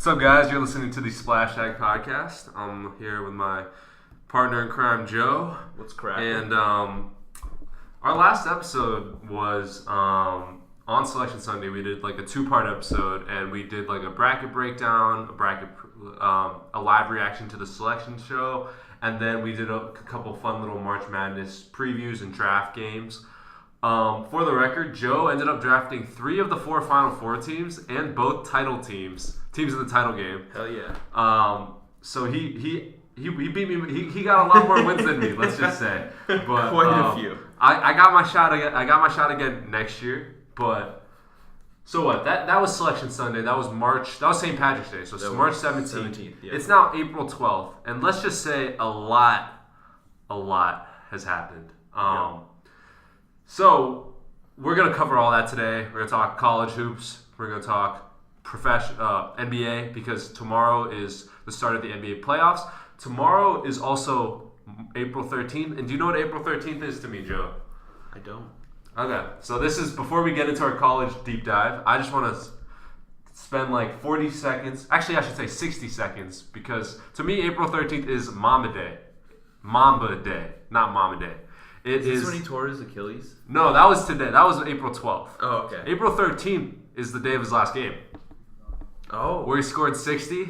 What's up, guys? You're listening to the SplashTag Podcast. I'm here with my partner in crime, Joe. What's cracking? And our last episode was on Selection Sunday. We did like a two-part episode, and we did like a bracket breakdown, a live reaction to the selection show, and then we did a couple fun little March Madness previews and draft games. For the record, Joe ended up drafting 3 of the 4 Final Four teams and both title teams in the title game. Hell yeah. So he beat me. He got a lot more wins than me. Let's just say. But Quite a few. I got my shot again. I got my shot again next year. But so what? That was Selection Sunday. That was March. That was St. Patrick's Day. So it's March 17th. Yeah. It's now April 12th, and let's just say a lot has happened. So we're gonna cover all that today. We're gonna talk college hoops. We're gonna talk NBA, because tomorrow is the start of the NBA playoffs. Tomorrow is also April 13th. And do you know what April 13th is to me, Joe? I don't. Okay, so this is before we get into our college deep dive. I just want to spend like 40 seconds. Actually, I should say 60 seconds, because to me, April 13th is Mamba Day. Mamba Day, not Mama Day. Is this when he tore his Achilles? No, that was today. That was April 12th. Oh, okay. April 13th is the day of his last game. Oh. Where he scored 60.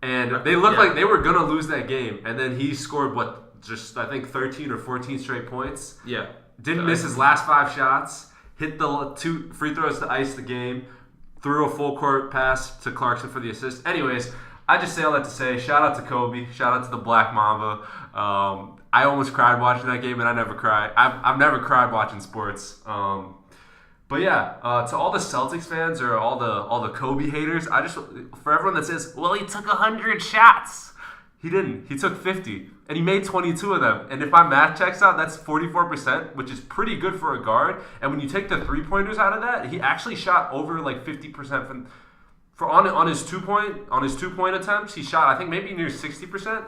And they looked like they were going to lose that game. And then he scored, I think 13 or 14 straight points. Yeah. Didn't miss his last 5 shots. Hit the 2 free throws to ice the game. Threw a full court pass to Clarkson for the assist. Anyways, I just say all that to say, shout out to Kobe. Shout out to the Black Mamba. I almost cried watching that game, and I never cry. I've never cried watching sports. But yeah, to all the Celtics fans or all the Kobe haters, for everyone that says, well, he took 100 shots. He didn't. He took 50, and he made 22 of them. And if my math checks out, that's 44%, which is pretty good for a guard. And when you take the 3-pointers out of that, he actually shot over like 50% on his 2-point attempts. He shot, I think, maybe near 60%.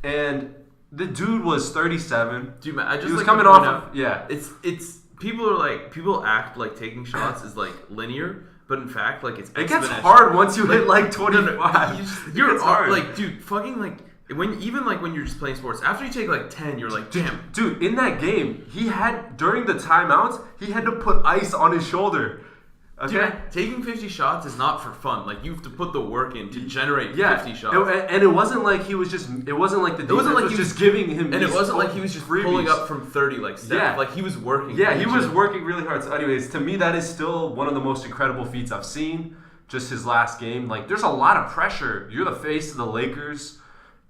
And the dude was 37. Dude, man, he was coming off of, yeah. It's people act like taking shots is like linear, but in fact, like it gets hard once you hit like 25. You're hard. Like, dude, fucking like when you're just playing sports, after you take like 10, you're like, damn. Dude, in that game, during the timeouts, he had to put ice on his shoulder. Okay. Dude, taking 50 shots is not for fun. Like, you have to put the work in to generate 50 shots. And it wasn't like he was just. It wasn't like the defense was just giving him. And it wasn't like he was just pulling up from 30 like Steph. Yeah. Like, he was working. Yeah, he was working really hard. So, anyways, to me, that is still one of the most incredible feats I've seen. Just his last game. Like, there's a lot of pressure. You're the face of the Lakers,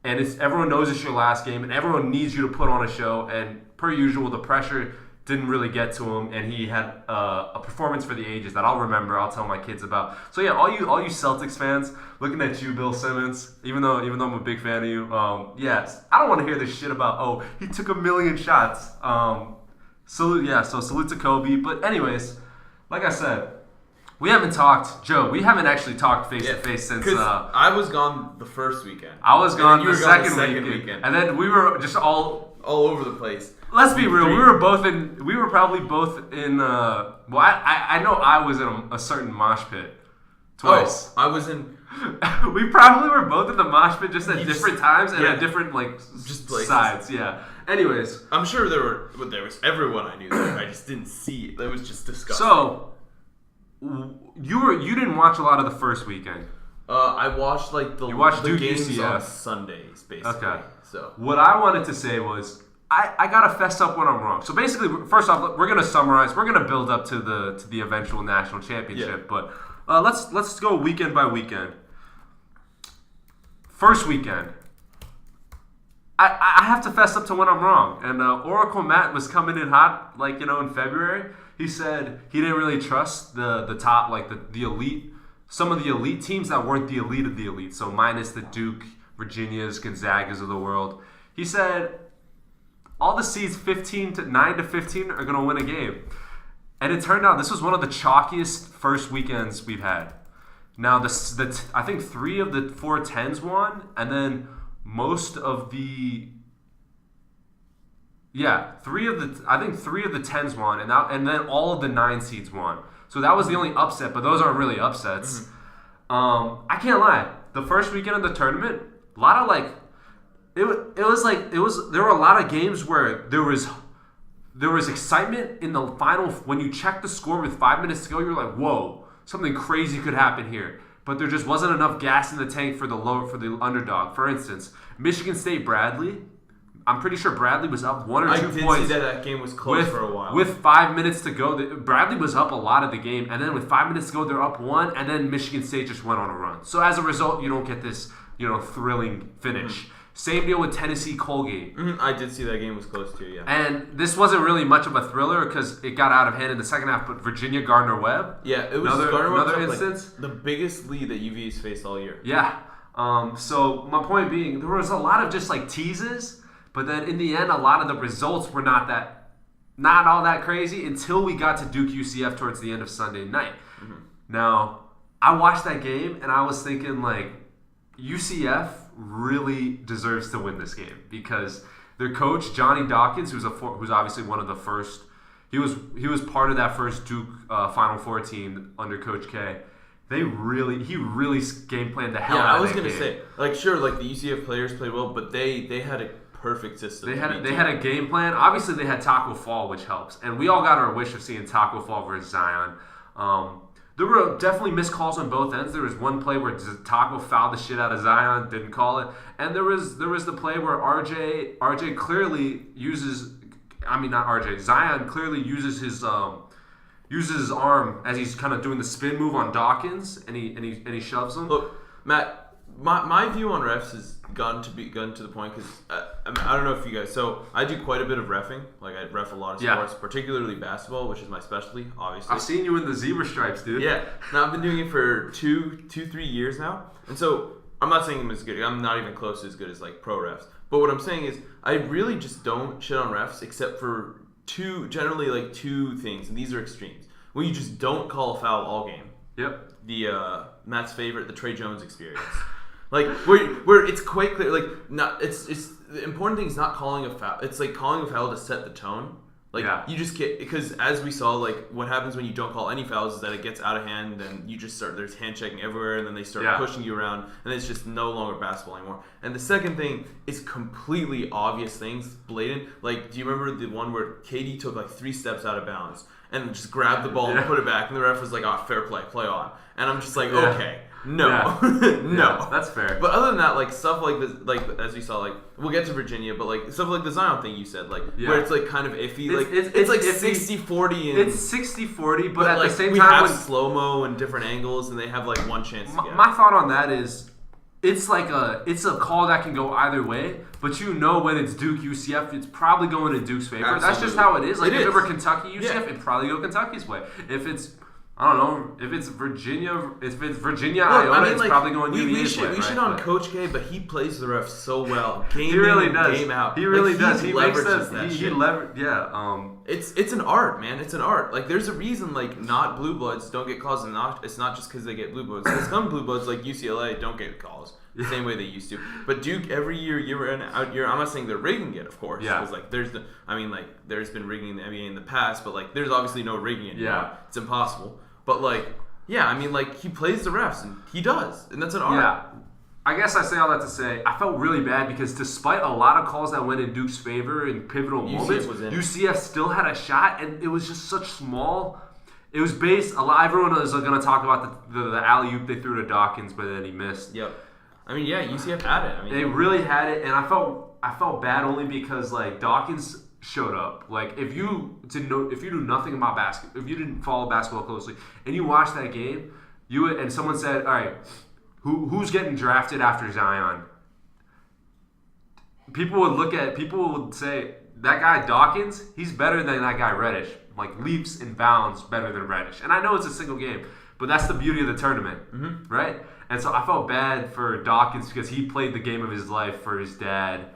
and everyone knows it's your last game, and everyone needs you to put on a show. And per usual, the pressure didn't really get to him, and he had a performance for the ages that I'll remember. I'll tell my kids about. So yeah, all you Celtics fans, looking at you, Bill Simmons. Even though I'm a big fan of you, yes, I don't want to hear this shit about he took 1,000,000 shots. Salute to Kobe. But anyways, like I said, we haven't talked, Joe. We haven't actually talked face to face since. I was gone the first weekend. I was gone the second weekend, and then we were just all over the place. Let's be real. We were probably both in. I know I was in a certain mosh pit twice. Oh, I was in. We probably were both in the mosh pit, just at different times and at different just sides. Yeah. Anyways, I'm sure there was everyone I knew there. I just didn't see it. It was just disgusting. So you didn't watch a lot of the first weekend. I watched the games UCF on Sundays, basically. Okay. So what I wanted to say was, I gotta fess up when I'm wrong. So basically, first off, we're gonna summarize. We're gonna build up to the eventual national championship. Yeah. But let's go weekend by weekend. First weekend, I have to fess up to when I'm wrong. And Oracle Matt was coming in hot, in February. He said he didn't really trust the top, the elite, some of the elite teams that weren't the elite of the elite. So minus the Duke, Virginias, Gonzagas of the world. He said all the seeds 9 to 15 are going to win a game. And it turned out this was one of the chalkiest first weekends we've had. Now, I think 3 of the 4 10s won, and then most of the... Yeah, 3 of the 10s won, and then all of the 9 seeds won. So that was the only upset, but those aren't really upsets. Mm-hmm. I can't lie. the first weekend of the tournament, a lot of like, there were a lot of games where there was excitement in the final. When you check the score with 5 minutes to go, you're like, whoa, something crazy could happen here. But there just wasn't enough gas in the tank for the underdog. For instance, Michigan State Bradley. I'm pretty sure Bradley was up 1 or 2 points. I did see that game was close for a while. With 5 minutes to go, Bradley was up a lot of the game, and then with 5 minutes to go, they're up 1, and then Michigan State just went on a run. So as a result, you don't get this, thrilling finish. Mm-hmm. Same deal with Tennessee Colgate. Mm-hmm. I did see that game was close too, yeah. And this wasn't really much of a thriller because it got out of hand in the second half. But Virginia Gardner-Webb, yeah, it was another instance, the biggest lead that UVA's faced all year. Yeah. So my point being, there was a lot of just like teases, but then in the end, a lot of the results were not all that crazy until we got to Duke UCF towards the end of Sunday night. Mm-hmm. Now, I watched that game and I was thinking like, UCF really deserves to win this game because their coach Johnny Dawkins, who's obviously one of the first, he was part of that first Duke Final Four team under Coach K. He really game planned the hell out of that game. Yeah, I was gonna say, like, sure, like the UCF players played well, but they had a perfect system. They had a game plan. Obviously, they had Taco Fall, which helps, and we all got our wish of seeing Taco Fall versus Zion. There were definitely missed calls on both ends. There was one play where Taco fouled the shit out of Zion, didn't call it, and there was the play where RJ clearly uses. I mean, not RJ. Zion clearly uses his arm as he's kind of doing the spin move on Dawkins, and he shoves him. Look, Matt, my view on refs has gotten to the point because I don't know if you guys. So I do quite a bit of reffing. Like I ref a lot of sports, particularly basketball, which is my specialty. Obviously, I've seen you in the zebra stripes, dude. Yeah, now I've been doing it for 3 years now, and so I'm not saying I'm as good. I'm not even close to as good as like pro refs. But what I'm saying is, I really just don't shit on refs except for generally like two things, and these are extremes. When you just don't call a foul all game. Yep. The Matt's favorite, the Trey Jones experience. Like where it's quite clear, like it's the important thing is not calling a foul. It's like calling a foul to set the tone. Like you just get, because as we saw, like what happens when you don't call any fouls is that it gets out of hand and you just start, there's hand checking everywhere, and then they start pushing you around, and it's just no longer basketball anymore. And the second thing is completely obvious things, blatant. Like, do you remember the one where KD took like 3 steps out of bounds and just grabbed the ball and put it back, and the ref was like, "Oh, fair play, play on." And I'm just like, okay. No, no, that's fair. But other than that, like stuff like this, like as we saw, like we'll get to Virginia, but like stuff like the Zion thing you said, like where it's like kind of iffy, like it's like 60-40 and it's 60-40, but at like, the same we time, have slow mo and different angles, and they have like one chance to get. My thought on that is, it's a call that can go either way, but when it's Duke UCF, it's probably going in Duke's favor. Absolutely. That's just how it is. Like if it were Kentucky UCF, it'd probably go Kentucky's way. If it's I don't know. If it's Virginia, Iona, it's probably going UVA's way. We shit on Coach K, but he plays the refs so well. Game he really in, does. Game out. He really does. He leverages that shit. It's an art, man. It's an art. Like there's a reason, like not blue bloods don't get calls, and it's not just because they get blue bloods. Because some blue bloods like UCLA don't get calls the same way they used to. But Duke every year in out year. I'm not saying they're rigging it, of course. Yeah. Because like there's been rigging in the NBA in the past, but like there's obviously no rigging anymore. Yeah. It's impossible. But, like, yeah, I mean, like, he plays the refs, and he does, and that's an art. Yeah. I guess I say all that to say, I felt really bad because despite a lot of calls that went in Duke's favor in pivotal moments, UCF still had a shot, and it was just such small. It was based, everyone is going to talk about the alley-oop they threw to Dawkins, but then he missed. Yep. I mean, yeah, UCF had it. I mean, they really had it, and I felt bad only because, like, Dawkins showed up. Like if you knew nothing about basketball, if you didn't follow basketball closely, and you watched that game, and someone said, "All right, who's getting drafted after Zion?" People would say that guy Dawkins, he's better than that guy Reddish. Like leaps and bounds better than Reddish. And I know it's a single game, but that's the beauty of the tournament, right? And so I felt bad for Dawkins because he played the game of his life for his dad.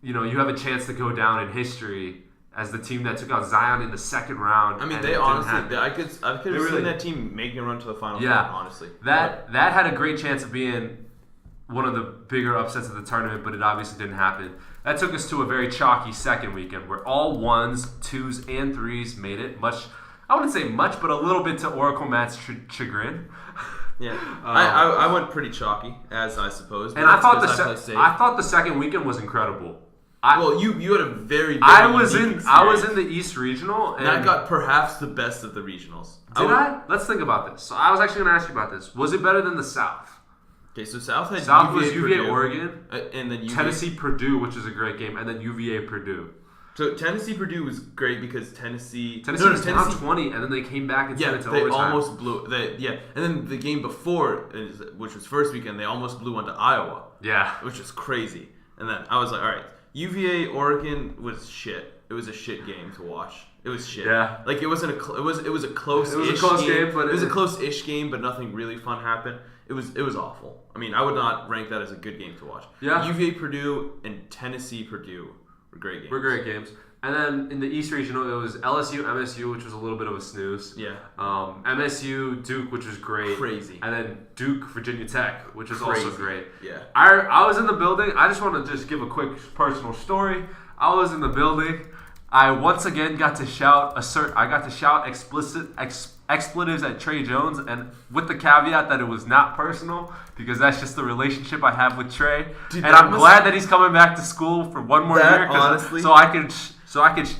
You have a chance to go down in history as the team that took out Zion in the second round. I mean, they honestly, I could have seen that team making a run to the Final Four, honestly. That had a great chance of being one of the bigger upsets of the tournament, but it obviously didn't happen. That took us to a very chalky second weekend where all 1s, 2s, and 3s made it. I wouldn't say much, but a little bit to Oracle Matt's chagrin. Yeah, I went pretty chalky, as I suppose. And I thought the second weekend was incredible. You had a very I was in the East Regional, and I got perhaps the best of the regionals. Did I? Let's think about this. So I was actually going to ask you about this. Was it better than the South? Okay, so South was UVA UVA Oregon, and then Tennessee Purdue, which is a great game, and then UVA Purdue. So Tennessee Purdue was great because Tennessee was down 20, and then they came back and sent it to overtime. They almost blew. And then the game before, which was first weekend, they almost blew onto Iowa. Yeah, which was crazy. And then I was like, all right, UVA Oregon was shit. It was a shit game to watch. It was shit. Yeah, like it was a close-ish game. It was a close-ish game, but nothing really fun happened. It was awful. I mean, I would not rank that as a good game to watch. Yeah, UVA Purdue and Tennessee Purdue. Great games. And then in the East Regional, it was LSU, MSU, which was a little bit of a snooze. Yeah. MSU, Duke, which was great. Crazy. And then Duke, Virginia Tech, which was also great. Yeah. I was in the building. I just want to just give a quick personal story. I was in the building. I once again got to shout expletives at Trey Jones, and with the caveat that it was not personal, because that's just the relationship I have with Trey. Dude, and I'm glad that he's coming back to school for one more year, honestly, so I can.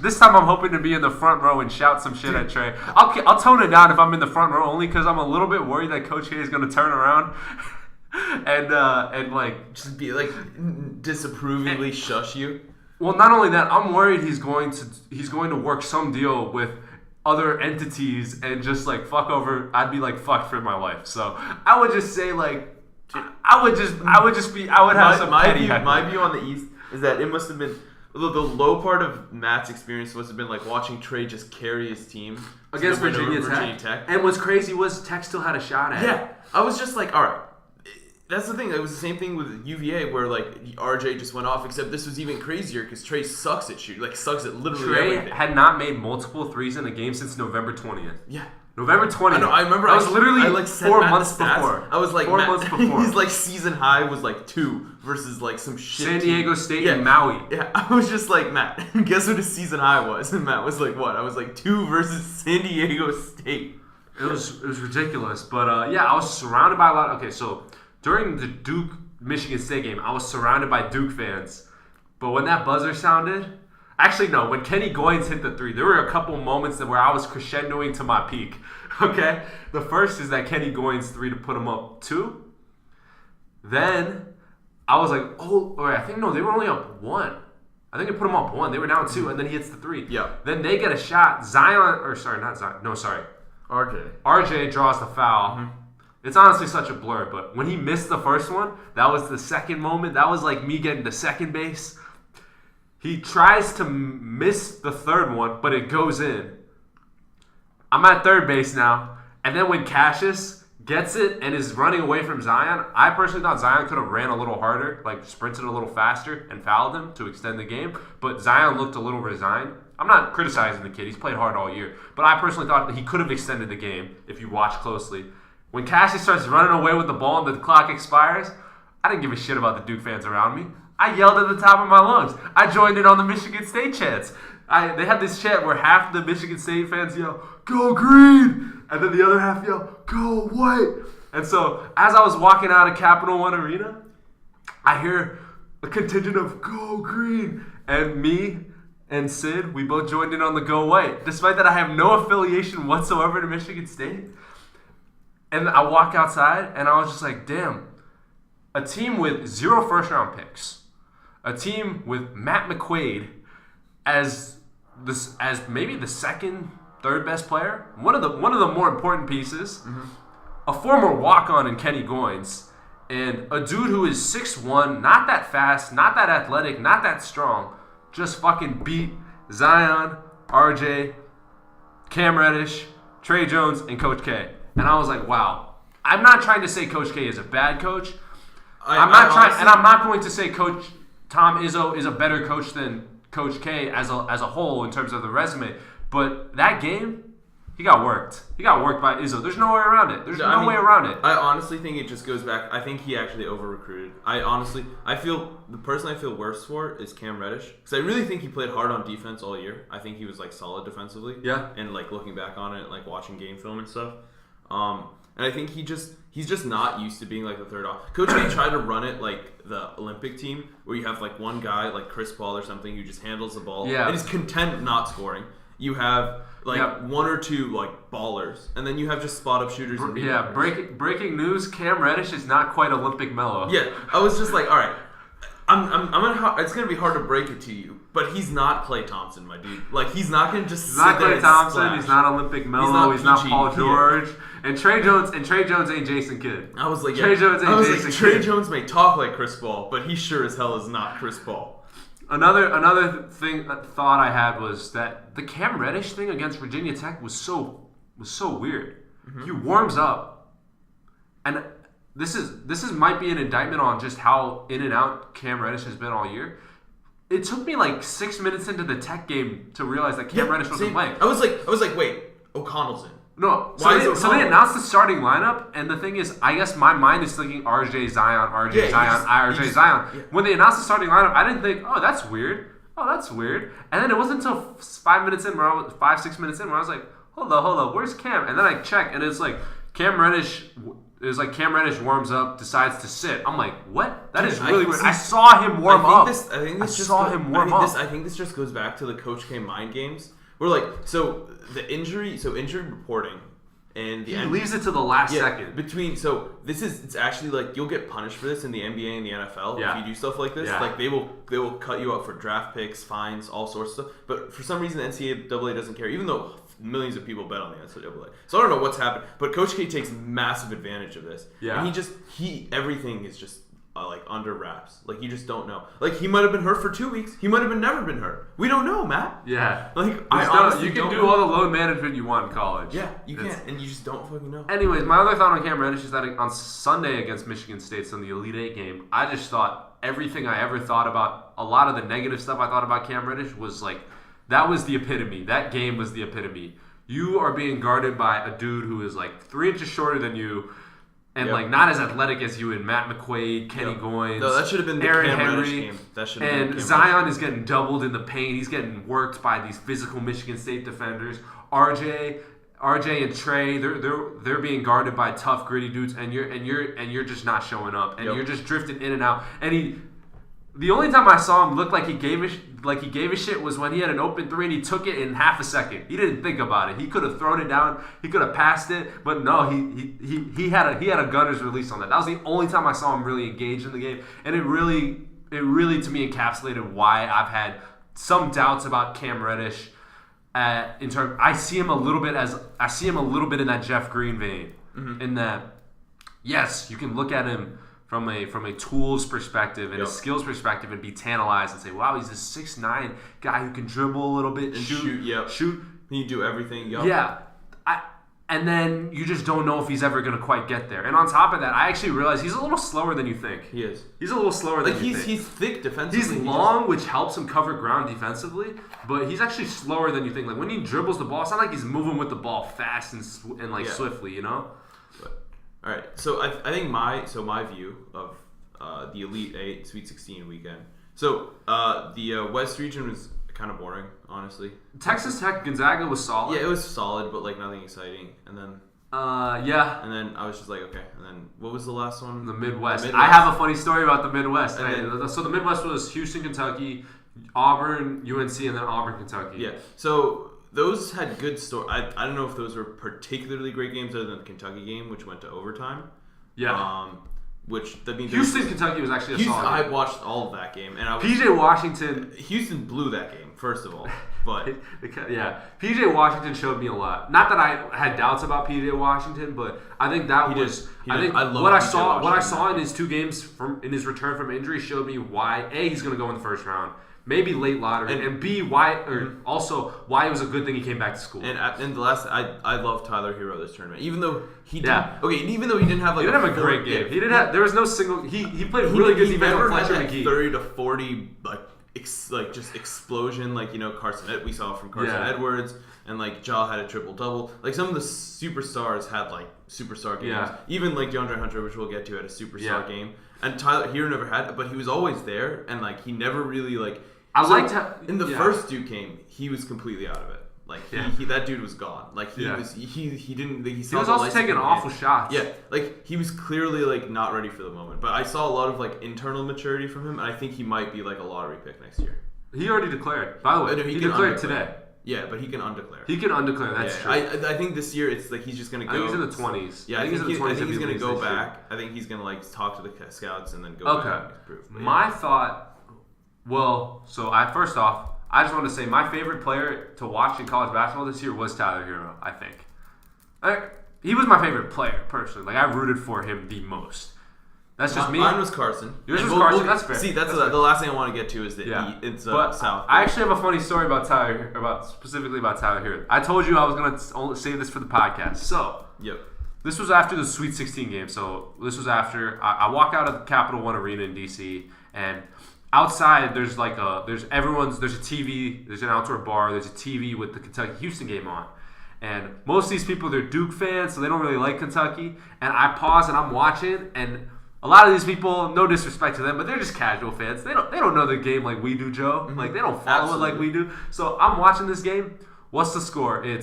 This time I'm hoping to be in the front row and shout some shit at Trey. I'll tone it down if I'm in the front row, only because I'm a little bit worried that Coach K is going to turn around and like just be like disapprovingly shush you. Well, not only that, I'm worried he's going to work some deal with other entities and just like fuck over. I'd be like fucked for my life. So I would just say like I would have some petty. My view on the East is that it must have been the low part of Matt's experience must have been like watching Trey just carry his team against Virginia Tech. And what's crazy was Tech still had a shot at it. Yeah, I was just like, all right. That's the thing. It was the same thing with UVA where like RJ just went off. Except this was even crazier because Trey sucks at shooting. Like sucks at literally everything. Trey had not made multiple threes in a game since November 20th. Yeah. November 20th. I remember. I was literally like 4 months before. I was like 4 months before. His like season high was like 2 versus like some shit. San Diego State and Maui. Yeah, I was just like, Matt, guess what his season high was? And Matt was like, what? I was like 2 versus San Diego State. It was ridiculous. But yeah, I was surrounded by a lot. Okay, so during the Duke-Michigan State game, I was surrounded by Duke fans. But when that buzzer sounded... Actually, no. When Kenny Goins hit the 3, there were a couple moments where I was crescendoing to my peak. Okay? The first is that Kenny Goins 3 to put him up 2. Then, I was like, oh, wait, I think, no, they were only up 1. I think it put him up 1. They were down 2, and then he hits the 3. Yeah. Then they get a shot. RJ draws the foul. Mm-hmm. It's honestly such a blur, but when he missed the first one, that was the second moment. That was like me getting to second base. He tries to miss the third one, but it goes in. I'm at third base now. And then when Cassius gets it and is running away from Zion, I personally thought Zion could have ran a little harder, like sprinted a little faster and fouled him to extend the game. But Zion looked a little resigned. I'm not criticizing the kid. He's played hard all year. But I personally thought that he could have extended the game if you watch closely. When Cassius starts running away with the ball and the clock expires, I didn't give a shit about the Duke fans around me. I yelled at the top of my lungs. I joined in on the Michigan State chants. They had this chant where half the Michigan State fans yell, "Go Green!" And then the other half yell, "Go White!" And so, as I was walking out of Capital One Arena, I hear a contingent of "Go Green!" And me and Sid, we both joined in on the "Go White," despite that I have no affiliation whatsoever to Michigan State. And I walk outside, and I was just like, damn, a team with 0 first-round picks, a team with Matt McQuaid as maybe the second, third best player, one of the more important pieces, a former walk-on in Kenny Goins, and a dude who is 6'1", not that fast, not that athletic, not that strong, just fucking beat Zion, RJ, Cam Reddish, Trey Jones, and Coach K. And I was like, wow. I'm not trying to say Coach K is a bad coach. I'm not going to say Coach Tom Izzo is a better coach than Coach K as a whole in terms of the resume. But that game, he got worked. He got worked by Izzo. There's no way around it. There's no way around it. I honestly think it just goes back. I think he actually over-recruited. The person I feel worse for is Cam Reddish. Because I really think he played hard on defense all year. I think he was like solid defensively. Yeah. And like looking back on it, like watching game film and stuff. And I think he's just not used to being like the third option. Coach K tried to run it like the Olympic team, where you have like one guy like Chris Paul or something who just handles the ball and is content not scoring. You have like one or two like ballers, and then you have just spot up shooters. And breaking news: Cam Reddish is not quite Olympic Melo. Yeah, I was just like, all right, I'm gonna. It's gonna be hard to break it to you, but he's not Klay Thompson, my dude. Like he's not gonna just. He's not Klay Thompson. He's not Olympic Melo. He's not Paul George. Yeah. And Trey Jones ain't Jason Kidd. I was like, Trey Jones ain't Jason Kidd. Trey Jones may talk like Chris Paul, but he sure as hell is not Chris Paul. Another thought I had was that the Cam Reddish thing against Virginia Tech was so weird. Mm-hmm. He warms up, and this might be an indictment on just how in and out Cam Reddish has been all year. It took me like 6 minutes into the Tech game to realize that Cam Reddish wasn't playing. I was like, wait, O'Connell's in. No, so they announced the starting lineup, and the thing is, I guess my mind is thinking RJ Zion. Yeah. When they announced the starting lineup, I didn't think, oh, that's weird. And then it wasn't until 5-6 minutes in, where I was like, hold up, where's Cam? And then I check, and it's like Cam Reddish warms up, decides to sit. I'm like, what? That is really weird. I saw him warm up. I think this just goes back to the Coach K mind games. We're like, so injury reporting and he leaves it to the last second. It's actually like you'll get punished for this in the NBA and the NFL if you do stuff like this. Yeah. Like they will cut you out for draft picks, fines, all sorts of stuff. But for some reason the NCAA doesn't care, even though millions of people bet on the NCAA. So I don't know what's happened, but Coach K takes massive advantage of this. Yeah. And everything is just like under wraps. Like you just don't know. Like he might have been hurt for 2 weeks. He might have never been hurt. We don't know, Matt. Yeah. Like you can do all the load management you want in college. Yeah, you can, and you just don't fucking know. Anyways, my other thought on Cam Reddish is that on Sunday against Michigan State, in the Elite Eight game, I just thought everything I ever thought about, a lot of the negative stuff I thought about Cam Reddish was like, that was the epitome. That game was the epitome. You are being guarded by a dude who is like 3 inches shorter than you. And like not as athletic as you in Matt McQuaid, Kenny Goins. No, that should have been the Aaron Cam Reddish Henry. Game. That should have been and Zion is getting doubled in the paint. He's getting worked by these physical Michigan State defenders. RJ and Trey, they're being guarded by tough, gritty dudes, and you're just not showing up, and you're just drifting in and out. And the only time I saw him look like he gave a shit was when he had an open three and he took it in half a second. He didn't think about it. He could have thrown it down. He could have passed it, but no, he had a gunner's release on that. That was the only time I saw him really engaged in the game, and it really to me encapsulated why I've had some doubts about Cam Reddish. I see him a little bit in that Jeff Green vein. Mm-hmm. In that, yes, you can look at him from a tools perspective and a skills perspective and be tantalized and say, wow, he's this 6'9" guy who can dribble a little bit and shoot. He can do everything. Yep. Yeah. And then you just don't know if he's ever going to quite get there. And on top of that, I actually realized he's a little slower than you think. He is. He's a little slower than you think. He's thick defensively. He's long, which helps him cover ground defensively, but he's actually slower than you think. Like when he dribbles the ball, it's not like he's moving with the ball fast and swiftly, you know? All right, so I think my view of the Elite Eight, Sweet 16 weekend. So the West region was kind of boring, honestly. Texas Tech Gonzaga was solid. Yeah, it was solid, but like nothing exciting. And then and then I was just like, okay. And then what was the last one? The Midwest. I have a funny story about the Midwest. So the Midwest was Houston, Kentucky, Auburn, UNC, and then Auburn, Kentucky. Yeah. So those had good story. I don't know if those were particularly great games other than the Kentucky game, which went to overtime. Yeah. Houston, Kentucky was actually a solid game. I watched all of that game, and PJ Washington. Houston blew that game, first of all. But yeah, PJ Washington showed me a lot. Not that I had doubts about PJ Washington, but I think that what I saw in his 2 games in his return from injury showed me why he's going to go in the first round. Maybe late lottery, and B, why it was a good thing he came back to school. And the last, I love Tyler Hero this tournament, even though he didn't have like he didn't have a great game. He didn't have. There was no single. He played really good defense on Fletcher McGee. 30 to 40 just explosion we saw from Carson Edwards, and like Ja had a triple double. Like some of the superstars had like superstar games. Yeah. Even like DeAndre Hunter, which we'll get to, had a superstar game. And Tyler Hero never had it, but he was always there, and like he never really like. In the first Duke game, he was completely out of it. Like he that dude was gone. Like he was also taking awful shots. Yeah, like he was clearly like not ready for the moment. But I saw a lot of like internal maturity from him, and I think he might be like a lottery pick next year. He already declared. By the way, he declared today. Yeah, but he can undeclare. He can undeclare. That's true. I think this year it's like he's just gonna go. I think he's in the 20s. Yeah, I think he's gonna go back. I think he's gonna like talk to the scouts and then go back and prove. My thought. Well, so first off, I just want to say my favorite player to watch in college basketball this year was Tyler Hero. I think he was my favorite player personally. Like I rooted for him the most. That's just me. Mine was Carson. Yours was Carson. That's fair. See, that's the last thing I want to get to is that it's South. I actually have a funny story specifically about Tyler Hero. I told you I was gonna save this for the podcast. So this was after the Sweet 16 game. So this was after I walk out of the Capital One Arena in DC, and outside there's a TV, there's an outdoor bar, there's a TV with the Kentucky-Houston game on. And most of these people, they're Duke fans, so they don't really like Kentucky. And I pause and I'm watching, and a lot of these people, no disrespect to them, but they're just casual fans. They don't know the game like we do, Joe. Like they don't follow it like we do. So I'm watching this game. What's the score? I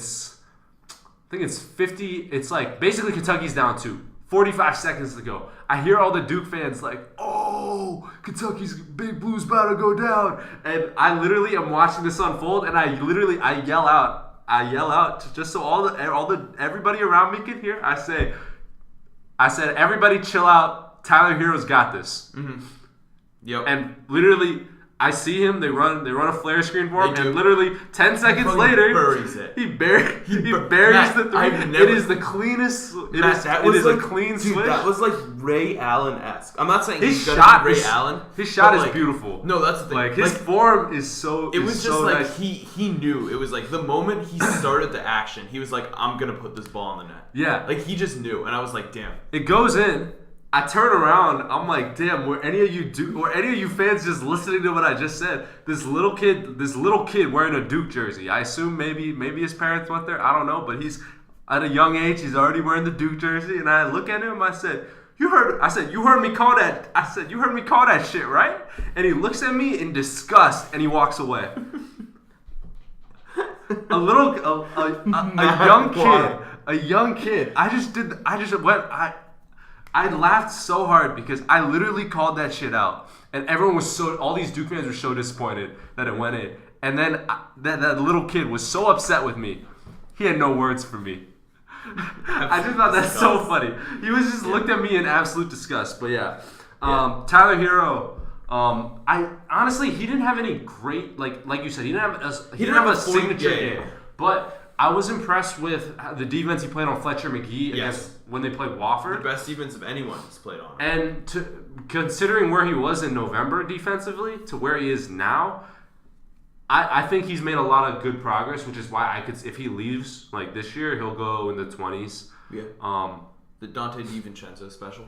think it's 50. It's like basically Kentucky's down 2. 45 seconds to go. I hear all the Duke fans like, "Oh, Kentucky's Big Blue's about to go down," and I literally am watching this unfold, and I yell out just so everybody around me can hear. I said, "Everybody chill out. Tyler Hero's got this." Mm-hmm. Yep. And literally, I see him. They run a flare screen for him, and literally 10 seconds later, he buries the three. It is the cleanest. It is a clean switch. That was like Ray Allen-esque. I'm not saying his shot Ray Allen. His shot is beautiful. No, that's the thing. Like his form is so. It was so just like nice. he knew. It was like the moment he started the action, he was like, "I'm gonna put this ball in the net." Yeah. Like he just knew, and I was like, "Damn." It goes in. I turn around, I'm like, damn, were any of you fans just listening to what I just said? This little kid wearing a Duke jersey. I assume maybe his parents went there. I don't know, but he's at a young age, he's already wearing the Duke jersey, and I look at him, I said, you heard me call that shit, right? And he looks at me in disgust and he walks away. A young kid. I laughed so hard because I literally called that shit out. And everyone was all these Duke fans were so disappointed that it went in. And then that little kid was so upset with me. He had no words for me. I just thought that's so funny. He was just looked at me in absolute disgust. But yeah. Tyler Hero, I honestly, he didn't have any great, like you said, he didn't have a signature game. But I was impressed with the defense he played on Fletcher McGee against when they played Wofford. The best defense of anyone he's played on. And considering where he was in November defensively to where he is now, I think he's made a lot of good progress, which is why if he leaves like this year, he'll go in the 20s. Yeah. The Dante DiVincenzo special.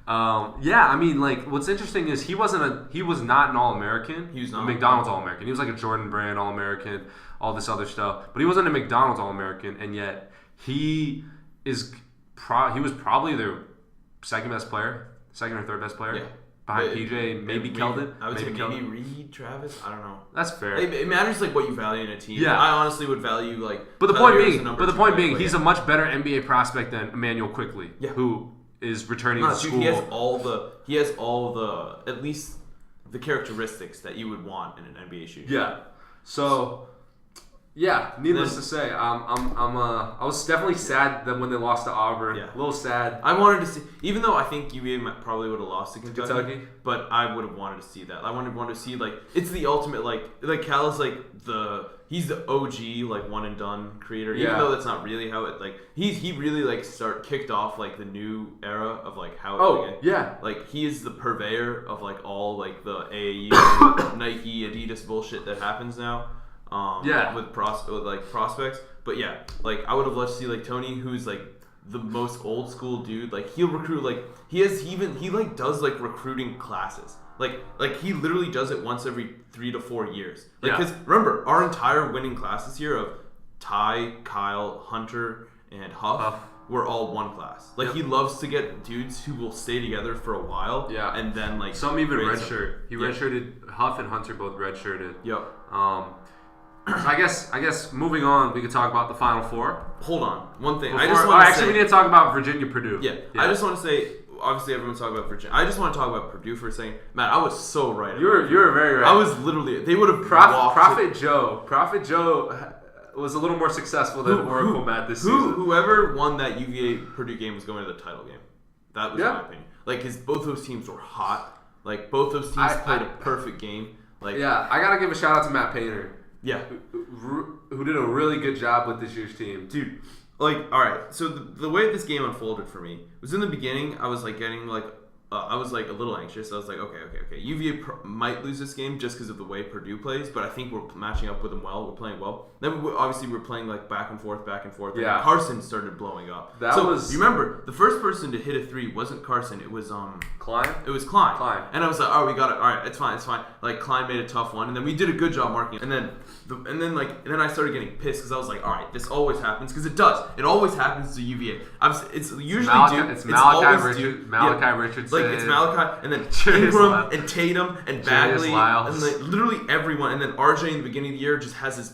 I mean, like, what's interesting is he was not an All-American. He was not a McDonald's All-American. He was like a Jordan Brand All-American, all this other stuff. But he wasn't a McDonald's All-American, and yet he was probably their second or third best player. Yeah. Behind PJ, maybe Keldon. I would say maybe Reed, Travis. I don't know. That's fair. It matters like what you value in a team. Yeah. I honestly would value like. But the point being, he's a much better NBA prospect than Emmanuel Quickley, who is returning to school. He has all the at least the characteristics that you would want in an NBA shooter. Yeah. So. Yeah, needless to say, I was definitely sad that when they lost to Auburn. Yeah. A little sad. I wanted to see, even though I think UVA probably would have lost to Kentucky, but I would have wanted to see that. I wanted to see like it's the ultimate like Cal is like he's the OG like one and done creator. Even though that's not really how it like he really like kicked off like the new era of like how like he is the purveyor of like all like the AAU Nike Adidas bullshit that happens now. With prospects, but like I would have loved to see like Tony, who's like the most old school dude. Like he'll recruit like he does like recruiting classes. Like he literally does it once every 3 to 4 years. Like because remember our entire winning class this year of Ty, Kyle, Hunter, and Huff. We're all one class. Like he loves to get dudes who will stay together for a while. Yeah, and then like some even redshirt. He redshirted. Huff and Hunter both redshirted. Yep. I guess moving on, we could talk about the Final Four. Hold on, one thing. We need to talk about Virginia Purdue. Yeah. I just want to say. Obviously, everyone's talking about Virginia. I just want to talk about Purdue for a second. Man, I was so right. You were very right. I was literally. They would have Prophet Joe was a little more successful than Oracle Matt this season. Whoever won that UVA Purdue game was going to the title game. That was my opinion. Like, because both those teams were hot. Like, both those teams played a perfect game. Like, I gotta give a shout out to Matt Painter. Yeah, who did a really good job with this year's team, dude. Like, all right, so the way this game unfolded for me was in the beginning. I was like getting like, I was like a little anxious. I was like, okay. UVA might lose this game just because of the way Purdue plays, but I think we're matching up with them well. We're playing well. Then we're playing like back and forth. Yeah. And Carson started blowing up. You remember the first person to hit a three wasn't Carson. It was Klein. It was Klein. And I was like, oh, we got it. All right, it's fine. Like Klein made a tough one, and then we did a good job marking it. And then I started getting pissed because I was like, all right, this always happens because it does. It always happens to UVA. It's usually Malachi Richardson. Like, it's Malachi, and then Julius Ingram, Lyles. and Tatum, and Bagley, Lyles. and like literally everyone. And then RJ in the beginning of the year just has his.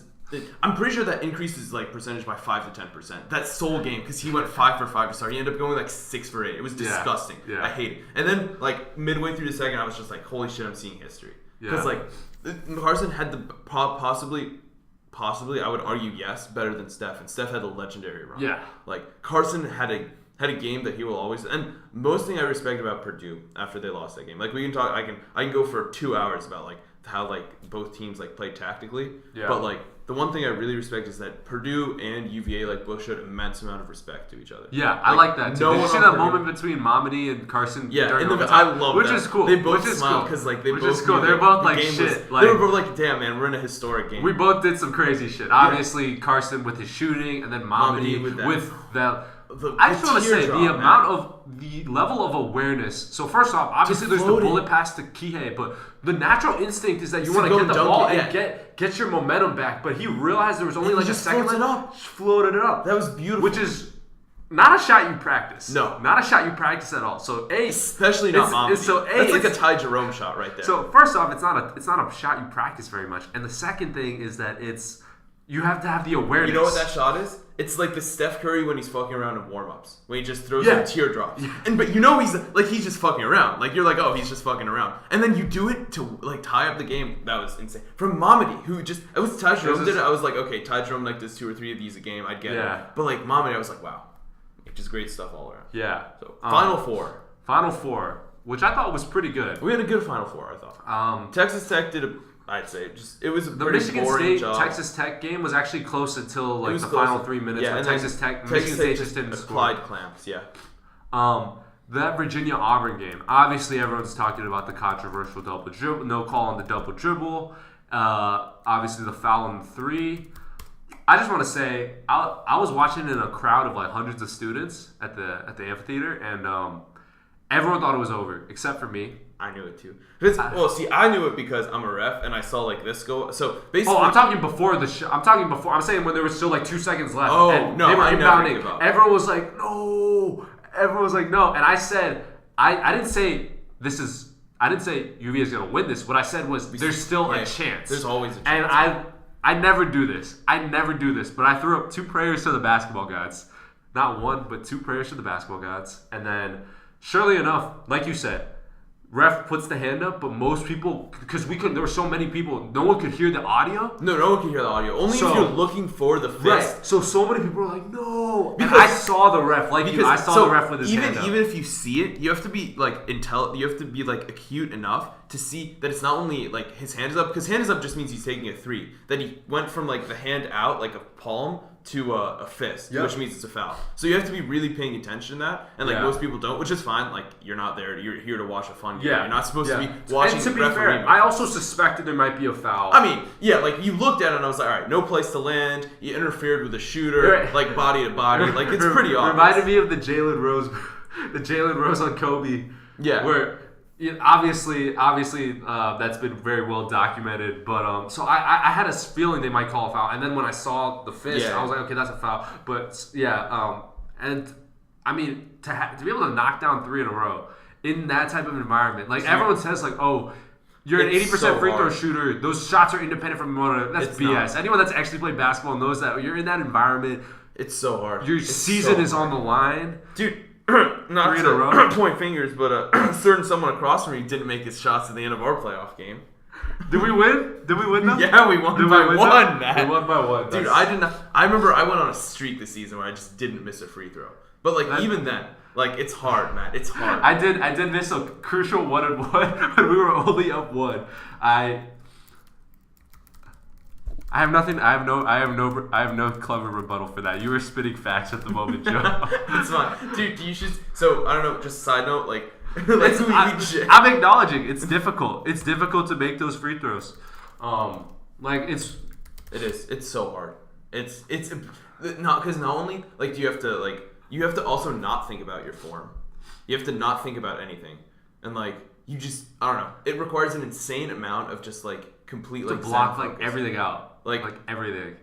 I'm pretty sure that increases like percentage by 5 to 10%. That sole game because he went 5 for 5 to start. He ended up going like 6 for 8. It was disgusting. Yeah. I hate it. And then like midway through the second, I was just like, holy shit, I'm seeing history. Because like Carson had the possibly I would argue better than Steph, and Steph had a legendary run. Yeah. Like Carson had a game that he will always. And most thing I respect about Purdue after they lost that game, like we can talk. I can go for 2 hours about like how like both teams like play tactically. Yeah. But like the one thing I really respect is that Purdue and UVA like both showed immense amount of respect to each other. Yeah, I like that too. Did you see that moment between Mamadi and Carson? Yeah, I love which that. is cool. They both smiled because like which is cool. They're both like shit. They were both like, damn man, we're in a historic game. We both did some crazy shit. Obviously, Carson with his shooting, and then Mamadi with that. I just want to say the level of awareness. So first off, obviously there's the bullet pass to Kihei, but the natural instinct is that you want to get the ball and get your momentum back. But he realized there was only like a second left. Floated it up. That was beautiful. Which is not a shot you practice. No, not a shot you practice at all. So especially not Mamadi. That's like a Ty Jerome shot right there. So first off, it's not a shot you practice very much. And the second thing is that you have to have the awareness. You know what that shot is? It's like the Steph Curry when he's fucking around in warm-ups. When he just throws some teardrops. Yeah. But you know he's just fucking around. Like you're like, oh, he's just fucking around. And then you do it to like tie up the game. That was insane. From Mamadi, who just it was Ty Jerome did it. I was like, okay, Ty Jerome like does 2 or 3 of these a game. I'd get it. But like Mamadi, I was like, wow. Just great stuff all around. Yeah. So Final Four. Which I thought was pretty good. We had a good Final Four, I thought. Texas Tech did I'd say it was a the pretty Michigan boring State job. Texas Tech game was actually close until like the close. final 3 minutes when Texas State just didn't score. Applied clamps, yeah. That Virginia Auburn game. Obviously, everyone's talking about the controversial double dribble, no call on the double dribble. Obviously, the foul on the 3. I just want to say I was watching in a crowd of like hundreds of students at the amphitheater, and everyone thought it was over except for me. I knew it too. I knew it because I'm a ref and I saw like this go. So basically, I'm talking before the show. I'm saying when there was still like 2 seconds left. Oh and no, they were I inbounding. never give up. Everyone was like, no. Everyone was like, no. And I said, I didn't say this is. I didn't say UVA is going to win this. What I said was there's still a chance. There's always a chance. And I never do this. But I threw up 2 prayers to the basketball gods. Not 1, but 2 prayers to the basketball gods. And then, surely enough, like you said, ref puts the hand up, but most people, because there were so many people, no one could hear the audio. No one could hear the audio. Only if you're looking for the fist. Right. So many people were like, no. Because I saw the ref, I saw the ref with his hand up. Even if you see it, you have to be like you have to be like acute enough to see that it's not only like his hand is up, because hand is up just means he's taking a 3. That he went from like the hand out, like a palm, to a fist, which means it's a foul. So you have to be really paying attention to that, and like most people don't, which is fine. Like you're not there; you're here to watch a fun game. You're not supposed to be watching. And to the be referee. fair, I also suspected there might be a foul. I mean, like you looked at it and I was like, all right, no place to land. You interfered with a shooter, like body to body. Like it's pretty obvious. Reminded me of the Jalen Rose on Kobe. Yeah, where. Obviously, that's been very well documented. But so I had a feeling they might call a foul, and then when I saw the fist, I was like, okay, that's a foul. But and I mean to be able to knock down 3 in a row in that type of environment, like everyone says, like, oh, You're an 80% so free throw hard. shooter. Those shots are independent from one another. That's It's BS. not. Anyone that's actually played basketball knows that. You're in that environment. It's so hard. Your season is on the line. Dude, not to point fingers, but certain someone across from me didn't make his shots at the end of our playoff game. Did we win? Did we win them? Yeah, we won by one, man. We won by one. Dude, I did not. I remember I went on a streak this season where I just didn't miss a free throw. But like even then, like it's hard, man. It's hard. I did miss a crucial 1-and-1 when we were only up 1. I have nothing. I have no clever rebuttal for that. You were spitting facts at the moment, Joe. It's fine, dude. You should. So I don't know. Just side note, like, I'm acknowledging it's difficult. It's difficult to make those free throws. It is. It's so hard. It's not because not only like you have to also not think about your form. You have to not think about anything, and like you just I don't know. It requires an insane amount of just like complete like to block zen like focus. everything out, like everything.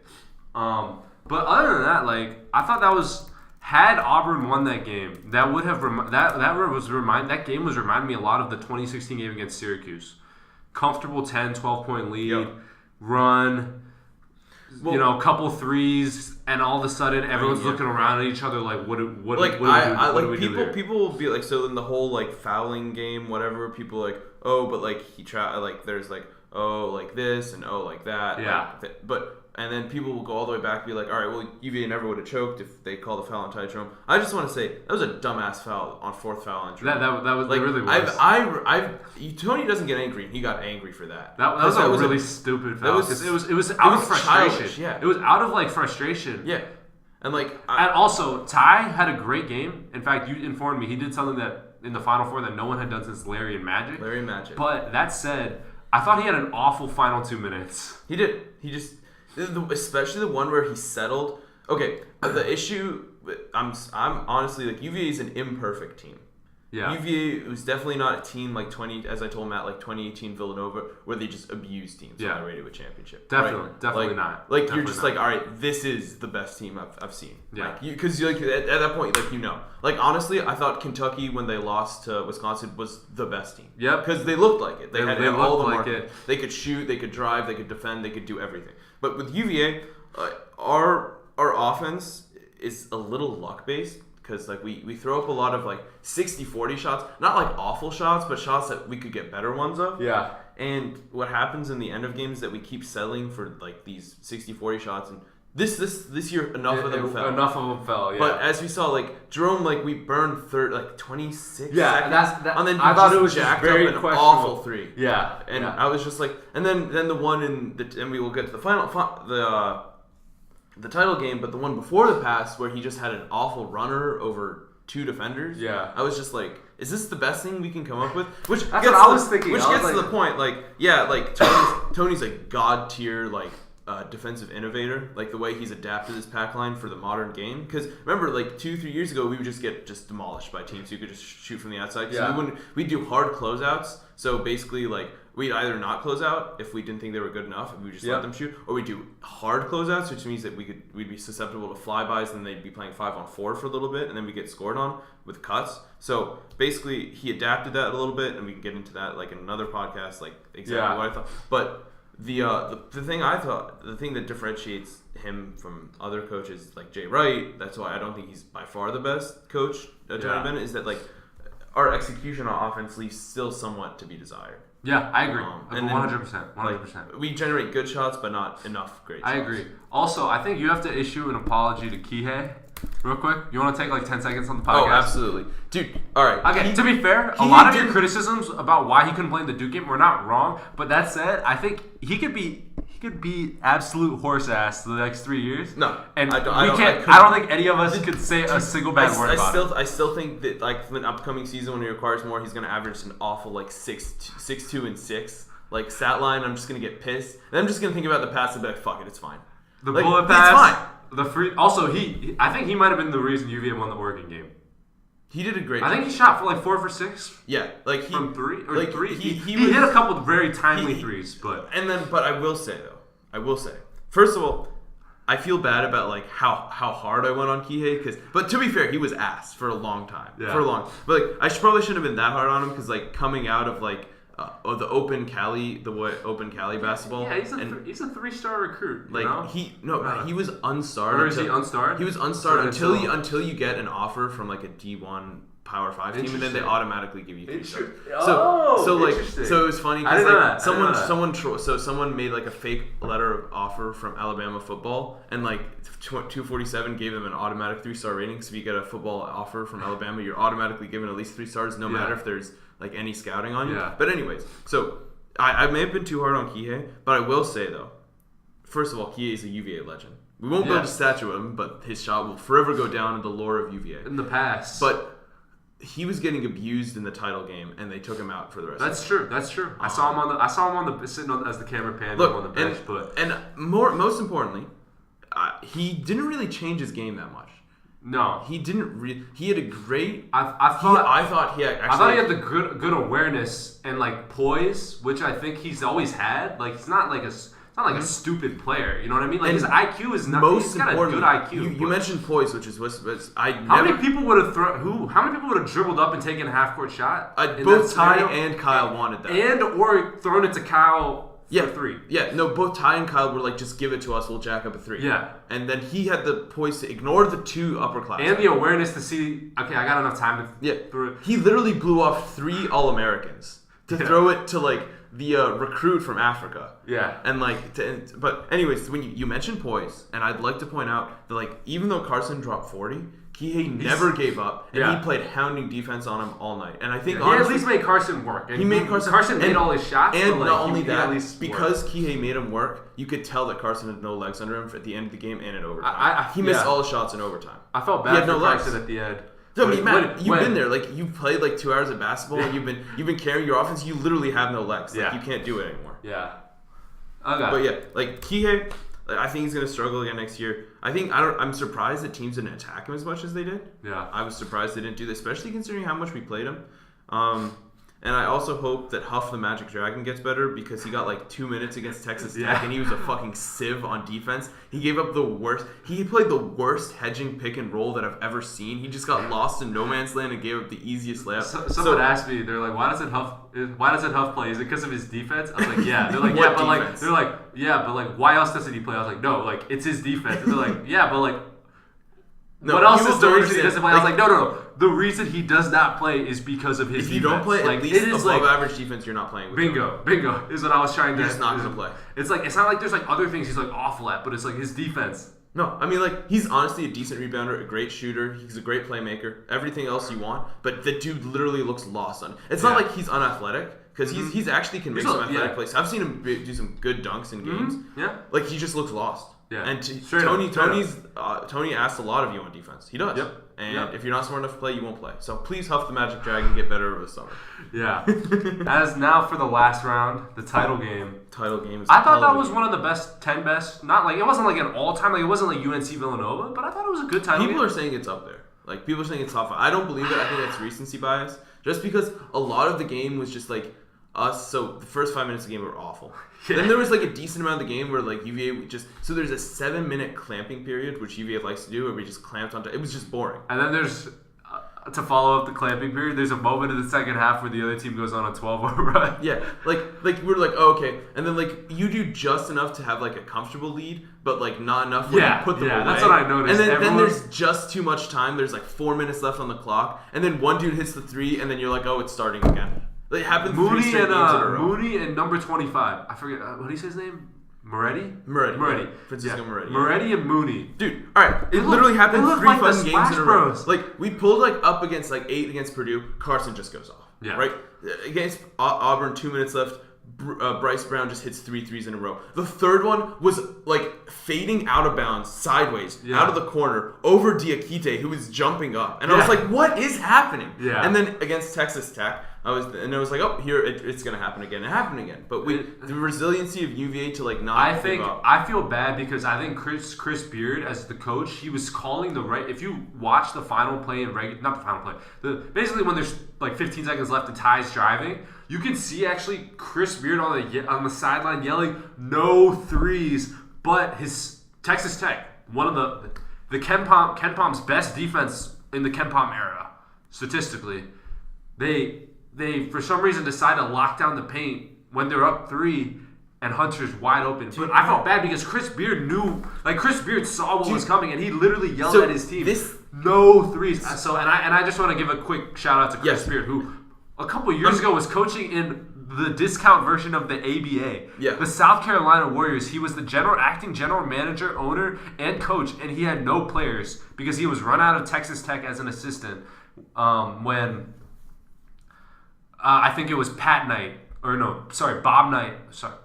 But other than that, like I thought that was had Auburn won that game, that would have that game was reminding me a lot of the 2016 game against Syracuse. Comfortable 10, 12-point lead, run. Well, couple threes, and all of a sudden everyone's looking around at each other like, what do we do here? People will be like, so in the whole like fouling game, whatever, people like, oh, but like there's like, oh, like this and oh, like that, yeah. And then people will go all the way back and be like, all right, well, UVA never would have choked if they called a foul on Ty Jerome. I just want to say that was a dumbass foul on fourth foul on Jerome. That was like, it really was. Tony doesn't get angry. He got angry for that. That was a really stupid foul. It was out of frustration. Childish, yeah. It was out of like frustration. Yeah. And like, and also Ty had a great game. In fact, you informed me he did something that in the Final Four that no one had done since Larry and Magic. But that said, I thought he had an awful final 2 minutes. He did. He just, especially the one where he settled. Okay, the issue. I'm honestly like UVA is an imperfect team. Yeah. UVA was definitely not a team like 2018 Villanova where they just abuse teams on their way to a championship. Definitely not. Like definitely you're just not. like, all right, this is the best team I've seen. Yeah. Because like at that point, like like honestly, I thought Kentucky when they lost to Wisconsin was the best team. Yep. Because they looked like it. They had all the market. It. They could shoot, they could drive, they could defend, they could do everything. But with UVA, our offense is a little luck based. Because like we throw up a lot of like 60-40 shots, not like awful shots, but shots that we could get better ones of. Yeah. And what happens in the end of games is that we keep settling for like these 60-40 shots, and this year enough of them fell. Enough of them fell. Yeah. But as we saw, like Jerome, like we burned 26 yeah, seconds. That. And then I thought it was jacked very up an awful 3. Yeah. And I was just like, and then the one and we will get to the title game, but the one before the pass where he just had an awful runner over 2 defenders. Yeah. I was just like, is this the best thing we can come up with? Which that's what I was thinking. Which gets to the point, like, yeah, like Tony's like god tier, like defensive innovator, like the way he's adapted his pack line for the modern game. Because remember, like 2-3 years ago, we would just get demolished by teams who could just shoot from the outside. Yeah. So we'd do hard closeouts. So basically, like we'd either not close out if we didn't think they were good enough, and we would just let them shoot, or we'd do hard closeouts, which means that we'd be susceptible to flybys, and they'd be playing 5-on-4 for a little bit, and then we get scored on with cuts. So basically, he adapted that a little bit, and we can get into that like in another podcast, like exactly what I thought. But the thing that differentiates him from other coaches like Jay Wright, that's why I don't think he's by far the best coach, Tony Bennett, is that like our execution on offense leaves still somewhat to be desired. Yeah, I agree. 100%. 100%. We generate good shots, but not enough great shots. I agree. Also, I think you have to issue an apology to Kihei real quick. You want to take like 10 seconds on the podcast? Oh, absolutely. Dude, all right. Okay, to be fair, a lot of your criticisms about why he couldn't play in the Duke game were not wrong, but that said, I think he could be absolute horse ass the next 3 years. No, and I don't think any of us could say a single bad word about it. I still think that like for the upcoming season when he requires more, he's going to average an awful like 6'2" and 6 like stat line. I'm just going to get pissed, and I'm just going to think about the pass and be like, fuck it, it's fine. The bullet pass, it's fine. The free. Also, I think he might have been the reason UVA won the Oregon game. He did a great job. I think he shot for like 4 for 6. Yeah, like from 3 or like 3. He hit a couple of very timely threes, but I will say first of all, I feel bad about like how hard I went on Kihei but to be fair, he was ass for a long time. Yeah. But like I probably shouldn't have been that hard on him because like coming out of like the Open Cali basketball. Yeah, he's a 3-star recruit. Like he was unstarred. Or is he unstarred? He was unstarred until you get an offer from like a D1 Power 5 team, and then they automatically give you 3 stars. So it was funny because like someone made like a fake letter of offer from Alabama football, and like 247 gave them an automatic 3-star rating. So if you get a football offer from Alabama, you're automatically given at least 3 stars, no matter if there's like any scouting on you. Yeah. But anyways, so I may have been too hard on Kihei, but I will say though, first of all, Kihei is a UVA legend. We won't build a statue of him, but his shot will forever go down in the lore of UVA. In the past. But he was getting abused in the title game, and they took him out for the rest of the game. That's true. I saw him on the sitting on, as the camera panned on the bench. Most importantly, he didn't really change his game that much. No, he didn't. He had a great. I thought he had the good awareness and like poise, which I think he's always had. Like he's not like a stupid player. You know what I mean? Like his IQ is not. He's got a good IQ. You mentioned poise, which is how many people would have dribbled up and taken a half-court shot? Both Ty and Kyle wanted that, or thrown it to Kyle. For 3. Yeah, no, both Ty and Kyle were like, just give it to us, we'll jack up a 3. Yeah. And then he had the poise to ignore the 2 upperclassmen. And the awareness to see, okay, I got enough time to throw it. He literally blew off 3 All-Americans to throw it to like the recruit from Africa. Yeah. And like, but anyways, when you mentioned poise, and I'd like to point out that like, even though Carson dropped 40, Kihei never gave up, and he played hounding defense on him all night. And I think honestly, he at least made Carson work. And he made Carson made all his shots. And but not only that, because Kihei made him work, you could tell that Carson had no legs under him at the end of the game and in overtime. He missed all his shots in overtime. I felt bad for Carson at the end. No, Matt, you've been there. Like you played like 2 hours of basketball. And you've been carrying your offense. You literally have no legs. Like, you can't do it anymore. Yeah. Okay. But yeah, like Kihei, I think he's gonna struggle again next year. I'm surprised that teams didn't attack him as much as they did. Yeah. I was surprised they didn't do this, especially considering how much we played him. And I also hope that Huff the Magic Dragon gets better because he got like 2 minutes against Texas Tech and he was a fucking sieve on defense. He gave up the worst. He played the worst hedging pick and roll that I've ever seen. He just got lost in no man's land and gave up the easiest layup. Someone asked me, they're like, why doesn't Huff play? Is it because of his defense? I was like, yeah. They're like, yeah, but like, they're like, yeah, but like, why else doesn't he play? I was like, no, like, it's his defense. And they're like, yeah, but like, no, what else is the reason he doesn't play? I was like, no. The reason he does not play is because of his defense. If you don't play at least above average defense, you're not playing with him. Bingo is what I was trying to. You're just not going to play. It's like it's not like there's like other things he's like awful at, but it's like his defense. No, I mean like he's honestly a decent rebounder, a great shooter. He's a great playmaker. Everything else you want, but the dude literally looks lost on. It's not like he's unathletic because he's actually can make some athletic plays. I've seen him do some good dunks in games. Yeah, like he just looks lost. Yeah, and Tony asked a lot of you on defense. He does. Yep. And if you're not smart enough to play, you won't play. So please Huff the Magic Dragon get better over the summer. Yeah. As now for the last round, the title game. Is I thought that was one of the 10 best. Not like it wasn't like an all time. Like it wasn't like UNC Villanova, but I thought it was a good title game. People are saying it's up there. Like people are saying it's top 5. I don't believe it. I think that's recency bias. Just because a lot of the game was just like us. So the first 5 minutes of the game were awful. Yeah. Then there was like a decent amount of the game where like UVA so there's a 7-minute clamping period which UVA likes to do where we just clamped onto. It was just boring. And then there's to follow up the clamping period. There's a moment in the second half where the other team goes on a 12-0 run. Yeah, like we're like, oh, okay, and then like you do just enough to have like a comfortable lead, but like not enough where you put them away. That's what I noticed. And then there's just too much time. There's like 4 minutes left on the clock, and then one dude hits the 3, and then you're like, oh, it's starting again. It happened Mooney and number 25. I forget what do you say his name? Moretti. Francisco Moretti. Moretti and Mooney. Dude, all right. It literally happened 3 like fun games in a row. Bros. Like we pulled like up against like 8 against Purdue. Carson just goes off. Yeah. Right against Auburn, 2 minutes left. Bryce Brown just hits 3 threes in a row. The third one was like fading out of bounds, sideways, out of the corner, over Diakite, who was jumping up. And I was like, what is happening? Yeah. And then against Texas Tech, I was like, oh, here it's gonna happen again. It happened again. But the resiliency of UVA to like not give up. I feel bad because I think Chris Beard as the coach, he was calling the right. If you watch the final play not the final play, basically when there's like 15 seconds left and Ty's driving, you can see actually Chris Beard on the sideline yelling no threes, but his Texas Tech, one of the KenPom's best defense in the KenPom era, statistically, they they for some reason decide to lock down the paint when they're up 3 and Hunter's wide open. But I felt bad because Chris Beard Chris Beard saw what was coming and he literally yelled at his team, no threes. So and I just want to give a quick shout out to Chris Beard, who a couple years ago was coaching in the discount version of the ABA. Yeah. The South Carolina Warriors. He was the acting general manager, owner, and coach, and he had no players because he was run out of Texas Tech as an assistant when I think it was Bob Knight. Sorry,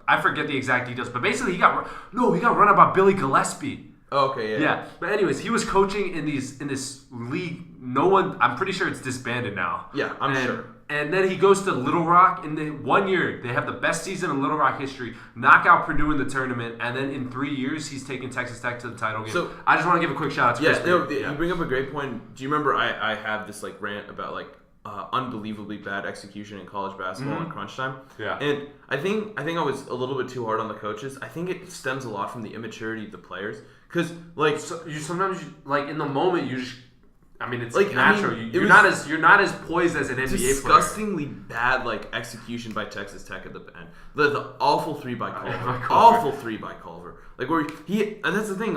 I forget the exact details, but basically he got run out by Billy Gillespie. Oh, okay, yeah. Yeah, but anyways, he was coaching in this league. I'm pretty sure it's disbanded now. Yeah, I'm sure. And then he goes to Little Rock. In the 1 year, they have the best season in Little Rock history. Knock out Purdue in the tournament. And then in 3 years, he's taken Texas Tech to the title game. So I just want to give a quick shout out to Chris. You bring up a great point. Do you remember I have this rant about unbelievably bad execution in college basketball in crunch time? Yeah. And I think I was a little bit too hard on the coaches. I think it stems a lot from the immaturity of the players. Because sometimes in the moment you just. I mean, it's natural. You're not as poised as an NBA player. Disgustingly bad execution by Texas Tech at the end. The awful 3 by Culver. Awful 3 by Culver. And that's the thing.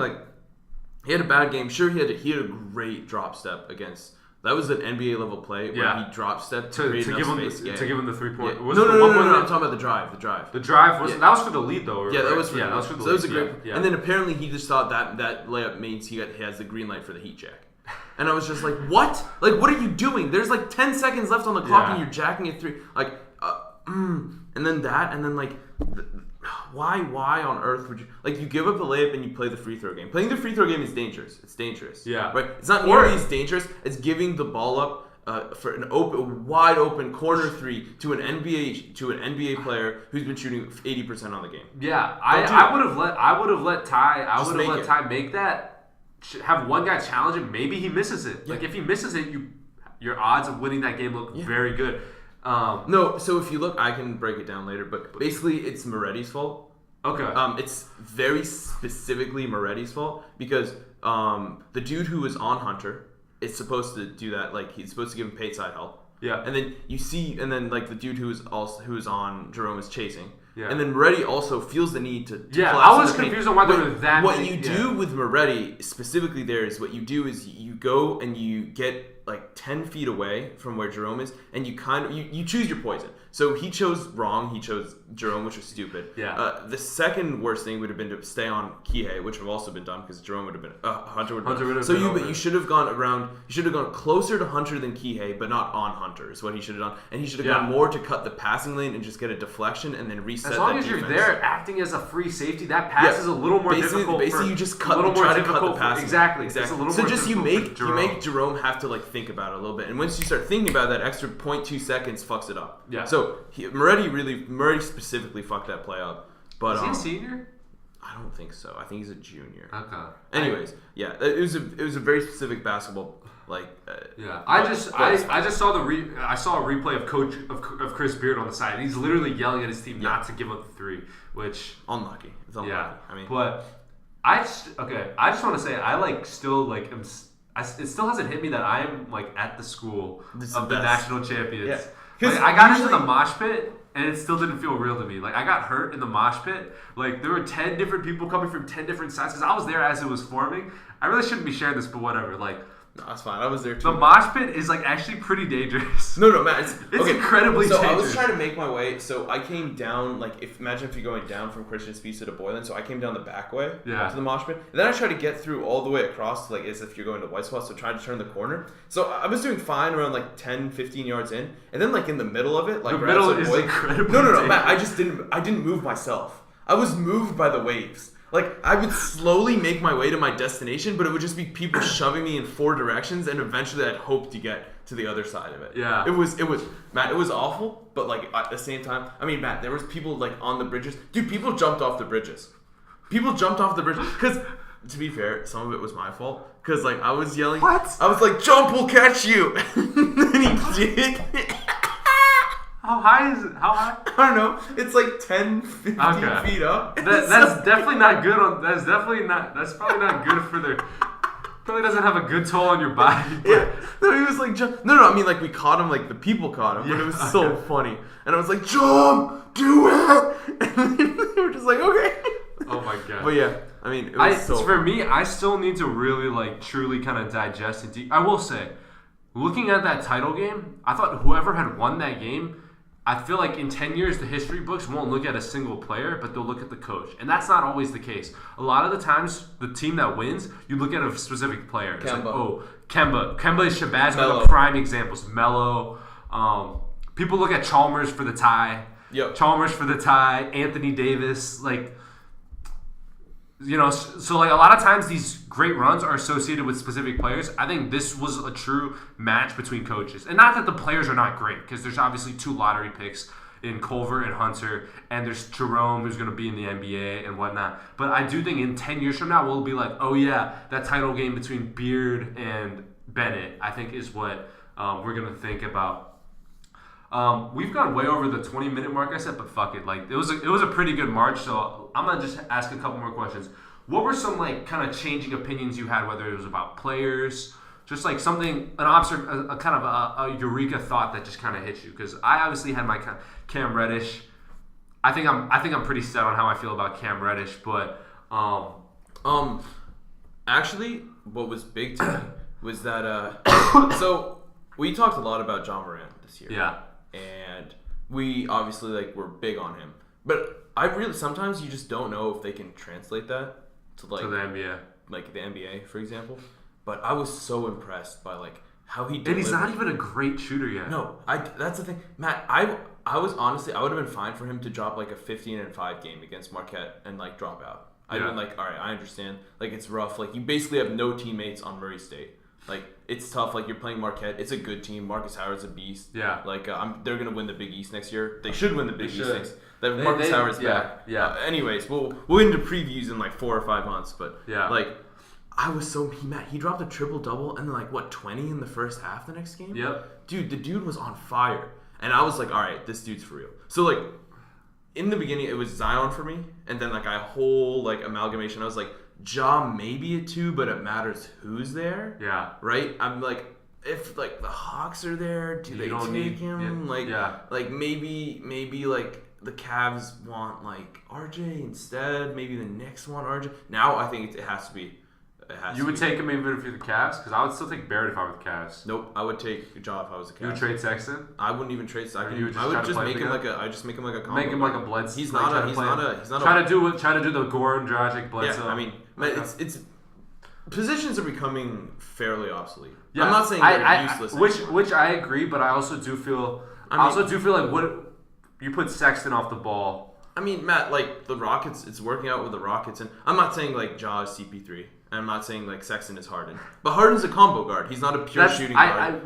He had a bad game. Sure, he had a great drop step against. That was an NBA level play where he drop stepped to create enough space. To give him the 3-point. Yeah. No. I'm talking about the drive. The drive was that was for the lead though. That was for the lead. So that was a great. Yeah. And then apparently he just thought that layup means he has the green light for the heat check. And I was just like, what? What are you doing? There's 10 seconds left on the clock and you're jacking it 3. And then that, and then why on earth would you you give up a layup and you play the free throw game? Playing the free throw game is dangerous. It's dangerous. Yeah. Right? It's not nearly as dangerous as giving the ball up for an wide open corner 3 to an NBA player who's been shooting 80% on the game. Yeah. I would have let Ty make that. Have one guy challenge it. Maybe he misses it. Yeah. If he misses it, your odds of winning that game look very good. No, so if you look, I can break it down later. But basically, it's Moretti's fault. Okay. It's very specifically Moretti's fault because the dude who was on Hunter is supposed to do that. He's supposed to give him paint side help. Yeah. And then the dude who was on Jerome is chasing. Yeah. And then Moretti also feels the need to I was confused on why there were that What many, you do with Moretti specifically there is what you do is you go and you get 10 feet away from where Jerome is, and you you choose your poison. So he chose wrong. He chose Jerome, which was stupid. Yeah. The second worst thing would have been to stay on Kihei, which would have also been done because Jerome would have been Hunter would have been. So you should have gone around. You should have gone closer to Hunter than Kihei, but not on Hunter is what he should have done. And he should have gone more to cut the passing lane and just get a deflection and then reset. As long as you're there acting as a free safety, that pass is a little more difficult. Basically, you just try to cut the passing. Exactly. It's a little so more just difficult you make Jerome have to think about it a little bit, and once you start thinking about that extra 0.2 seconds, fucks it up. Yeah. So Moretti specifically fucked that play up. But is he a senior? I don't think so. I think he's a junior. Okay. Anyways, it was a very specific basketball I just saw I saw a replay of Chris Beard on the side, and he's literally yelling at his team not to give up the 3, which unlucky. It's unlucky. Yeah. I mean, but I just want to say it still hasn't hit me that I am at the school of the national champions. Yeah. I got into the mosh pit and it still didn't feel real to me. I got hurt in the mosh pit. There were 10 different people coming from 10 different sides because I was there as it was forming. I really shouldn't be sharing this, but whatever. No, that's fine. I was there too. The mosh pit is actually pretty dangerous. No, Matt. It's incredibly dangerous. So I was trying to make my way. So I came down imagine if you're going down from Christian Spiesa to Boylan. So I came down the back way to the mosh pit, and then I tried to get through all the way across, as if you're going to White Spot. So trying to turn the corner. So I was doing fine around 10, 15 yards in, and then in the middle of it, the middle is incredibly No, Matt. I didn't move myself. I was moved by the waves. I would slowly make my way to my destination, but it would just be people shoving me in 4 directions, and eventually I'd hope to get to the other side of it. Yeah. It was Matt, it was awful, but at the same time, I mean, Matt, there was people on the bridges. Dude, people jumped off the bridges. Because, to be fair, some of it was my fault. Because, I was yelling. What? I was like, jump, we'll catch you. And he did. How high is it? How high? I don't know. It's 10, 15 feet up. That's definitely not good. That's probably not good for their. Probably doesn't have a good toll on your body. Yeah. No, he was like, jump. No, I mean, like, we caught him, like, the people caught him, but it was so funny. And I was like, jump, do it. And they were just like, okay. Oh my god. But yeah, I mean, it was so for me, I still need to really, like, truly kind of digest it. I will say, looking at that title game, I thought whoever had won that game, I feel like in 10 years, the history books won't look at a single player, but they'll look at the coach. And that's not always the case. A lot of the times, the team that wins, you look at a specific player. It's like, oh, Kemba. Kemba is Shabazz, one of the prime examples. Melo. People look at Chalmers for the tie. Yep. Chalmers for the tie. Anthony Davis. Like, you know, so like a lot of times these great runs are associated with specific players. I think this was a true match between coaches. And not that the players are not great, because there's obviously 2 lottery picks in Culver and Hunter, and there's Jerome who's going to be in the NBA and whatnot. But I do think in 10 years from now, we'll be like, oh yeah, that title game between Beard and Bennett, I think is what we're going to think about. We've gone way over the 20-minute mark, I said, but fuck it. Like, it was a pretty good march, so I'm going to just ask a couple more questions. What were some, like, kind of changing opinions you had, whether it was about players, just like something, a kind of a eureka thought that just kind of hit you? Because I obviously had my Cam Reddish. I think I'm pretty set on how I feel about Cam Reddish, but actually, what was big to me was that so we talked a lot about John Morant this year. Yeah. And we obviously, like, we're big on him. But I really, sometimes you just don't know if they can translate that to, like, to the NBA. Like the NBA, for example. But I was so impressed by, like, how he delivered. And he's not even a great shooter yet. No, that's the thing. Matt, I was honestly, I would have been fine for him to drop, like, a 15-5 game against Marquette and, like, drop out. I'd been like, all right, I understand. Like, it's rough. Like, you basically have no teammates on Murray State. Like, it's tough. Like, you're playing Marquette. It's a good team. Marcus Howard's a beast. Yeah. Like, they're going to win the Big East next year. They should win the Big East next year. Marcus Howard's back. Yeah. Anyways, we'll get into previews in, like, 4 or 5 months. But, like, I was so... He dropped a triple-double and then, like, 20 in the first half the next game? Yep. Dude, the dude was on fire. And I was like, all right, this dude's for real. So, like, in the beginning, it was Zion for me. And then, like, a whole, like, amalgamation. I was like... Ja maybe a 2, but it matters who's there. Yeah. Right? I'm like, if, like, the Hawks are there, do they take him? Like, maybe like the Cavs want, like, RJ instead. Maybe the Knicks want RJ. Now I think it has to be. You would take him even if you're the Cavs? Because I would still take Barrett if I were the Cavs. Nope, I would take Ja if I was the Cavs. You would trade Sexton? I wouldn't even trade Sexton. I would just make him like a combo. Make him like a Bledsoe. He's not a. Try to do the Goran Dragic Bledsoe. Yeah, I mean, it's positions are becoming fairly obsolete. Yeah, I'm not saying they're useless. Which I agree, but I also do feel. Like what you put Sexton off the ball. I mean, Matt, like the Rockets, it's working out with the Rockets, and I'm not saying like Ja is CP3. And I'm not saying like Sexton is Harden, but Harden's a combo guard. He's not a pure shooting guard.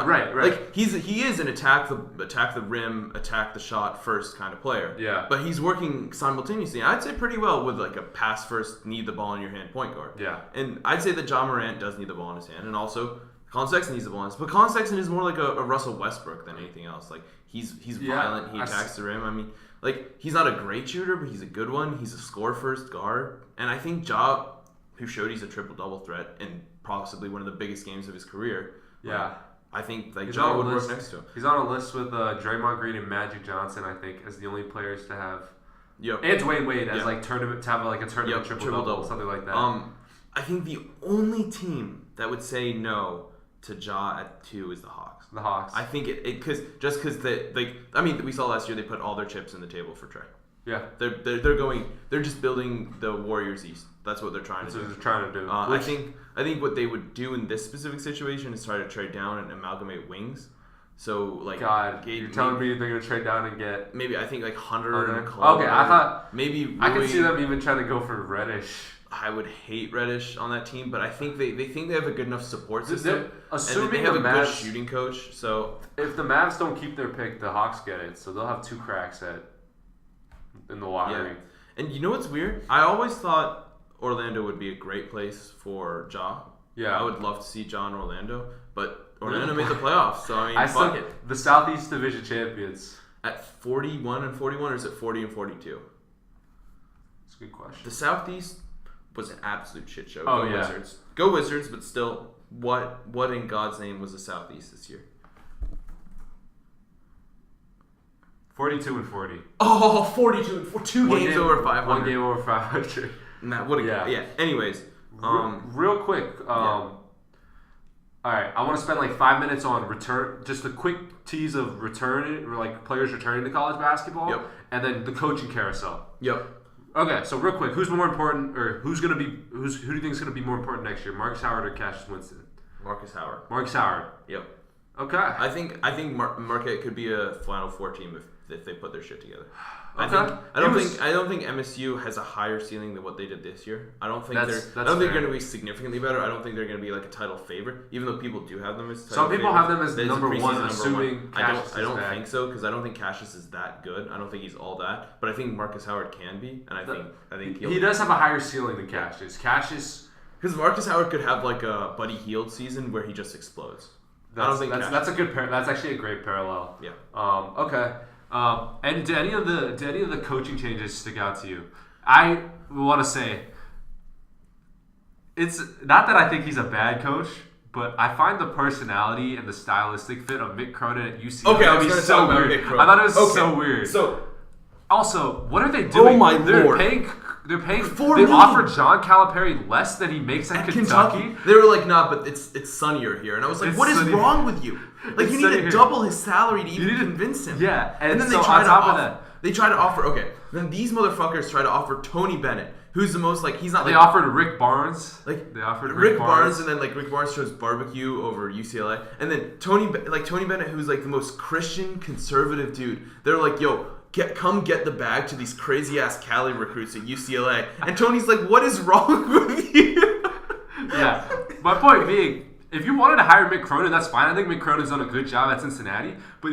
Right. Like he is an attack the rim, attack the shot first kind of player. Yeah. But he's working simultaneously. I'd say pretty well with like a pass first, need the ball in your hand point guard. Yeah. And I'd say that Ja Morant does need the ball in his hand, and also Colin Sexton needs the ball in his hand. But Colin Sexton is more like a Russell Westbrook than anything else. Like he's violent. He attacks the rim. I mean, like he's not a great shooter, but he's a good one. He's a score first guard, and I think Ja, who showed he's a triple-double threat in possibly one of the biggest games of his career. Yeah. I think like Ja would work next to him. He's on a list with Draymond Green and Magic Johnson, I think, as the only players to have. Yep. And Dwayne Wade as like tournament triple-double, something like that. I think the only team that would say no to Ja at 2 is the Hawks. The Hawks. I think because we saw last year they put all their chips in the table for Trey. Yeah. They're just building the Warriors East. That's what they're trying to do. That's what they're trying to do. I think what they would do in this specific situation is try to trade down and amalgamate wings. So like you're telling me they're gonna trade down and get maybe I think like Hunter and Cole. Okay, I thought maybe Rui, I could see them even trying to go for Reddish. I would hate Reddish on that team, but I think they think they have a good enough support system. Assuming they have the a Mavs, good shooting coach. So if the Mavs don't keep their pick, the Hawks get it. So they'll have 2 cracks in the lottery. Yeah. And you know what's weird? I always thought Orlando would be a great place for Ja. Yeah. I would love to see Ja in Orlando, but Orlando made the playoffs, so I mean, fuck it. The Southeast Division champions. At 41 and 41, or is it 40 and 42? That's a good question. The Southeast, was an absolute shit show. Oh, Go Wizards. Go Wizards, but still, what in God's name was the Southeast this year? 42-40. Oh, 42-4. Two games over 500. One game over 500. Nah, what a yeah. Anyways, real quick. All right, I want to spend like 5 minutes on return. Just a quick tease of returning, or like players returning to college basketball, and then the coaching carousel. Yep. Okay, so real quick, who's more important, or who do you think is going to be more important next year, Marcus Howard or Cassius Winston? Marcus Howard. Marcus Howard. Yep. Okay. I think Marquette could be a Final Four team if they put their shit together. Okay. I don't think MSU has a higher ceiling than what they did this year. I don't think they're going to be significantly better. I don't think they're going to be like a title favorite, even though people do have them as title Some people favorites. have them as number one, assuming Cassius I don't think so, because I don't think Cassius is that good. I don't think he's all that, but I think Marcus Howard can be, and I think he does have a higher ceiling than Cassius. Because Marcus Howard could have like a Buddy Hield season where he just explodes. That's a good that's actually a great parallel. Yeah. Okay. And do any of the coaching changes stick out to you? I want to say it's not that I think he's a bad coach, but I find the personality and the stylistic fit of Mick Cronin at UCLA. Okay, I was going to talk about Mick Cronin. I thought it was so weird. So, also, what are they doing? Oh my Lord. They're paying. $4 They million. offered John Calipari less than he makes at Kentucky. They were like, nah, but it's sunnier here. And I was like, what is wrong with you? Like, you need to double his salary to even convince him. Yeah, and then so on top of that, they try to offer. Okay, then these motherfuckers try to offer Tony Bennett, who's the most like he's not. They like, offered Rick Barnes. Like they offered Rick Barnes, and then like Rick Barnes chose barbecue over UCLA, and then Tony Bennett, who's like the most Christian conservative dude. They're like, yo. Come get the bag to these crazy ass Cali recruits at UCLA, and Tony's like, "What is wrong with you?" Yeah, my point being, if you wanted to hire Mick Cronin, that's fine. I think Mick Cronin's done a good job at Cincinnati, but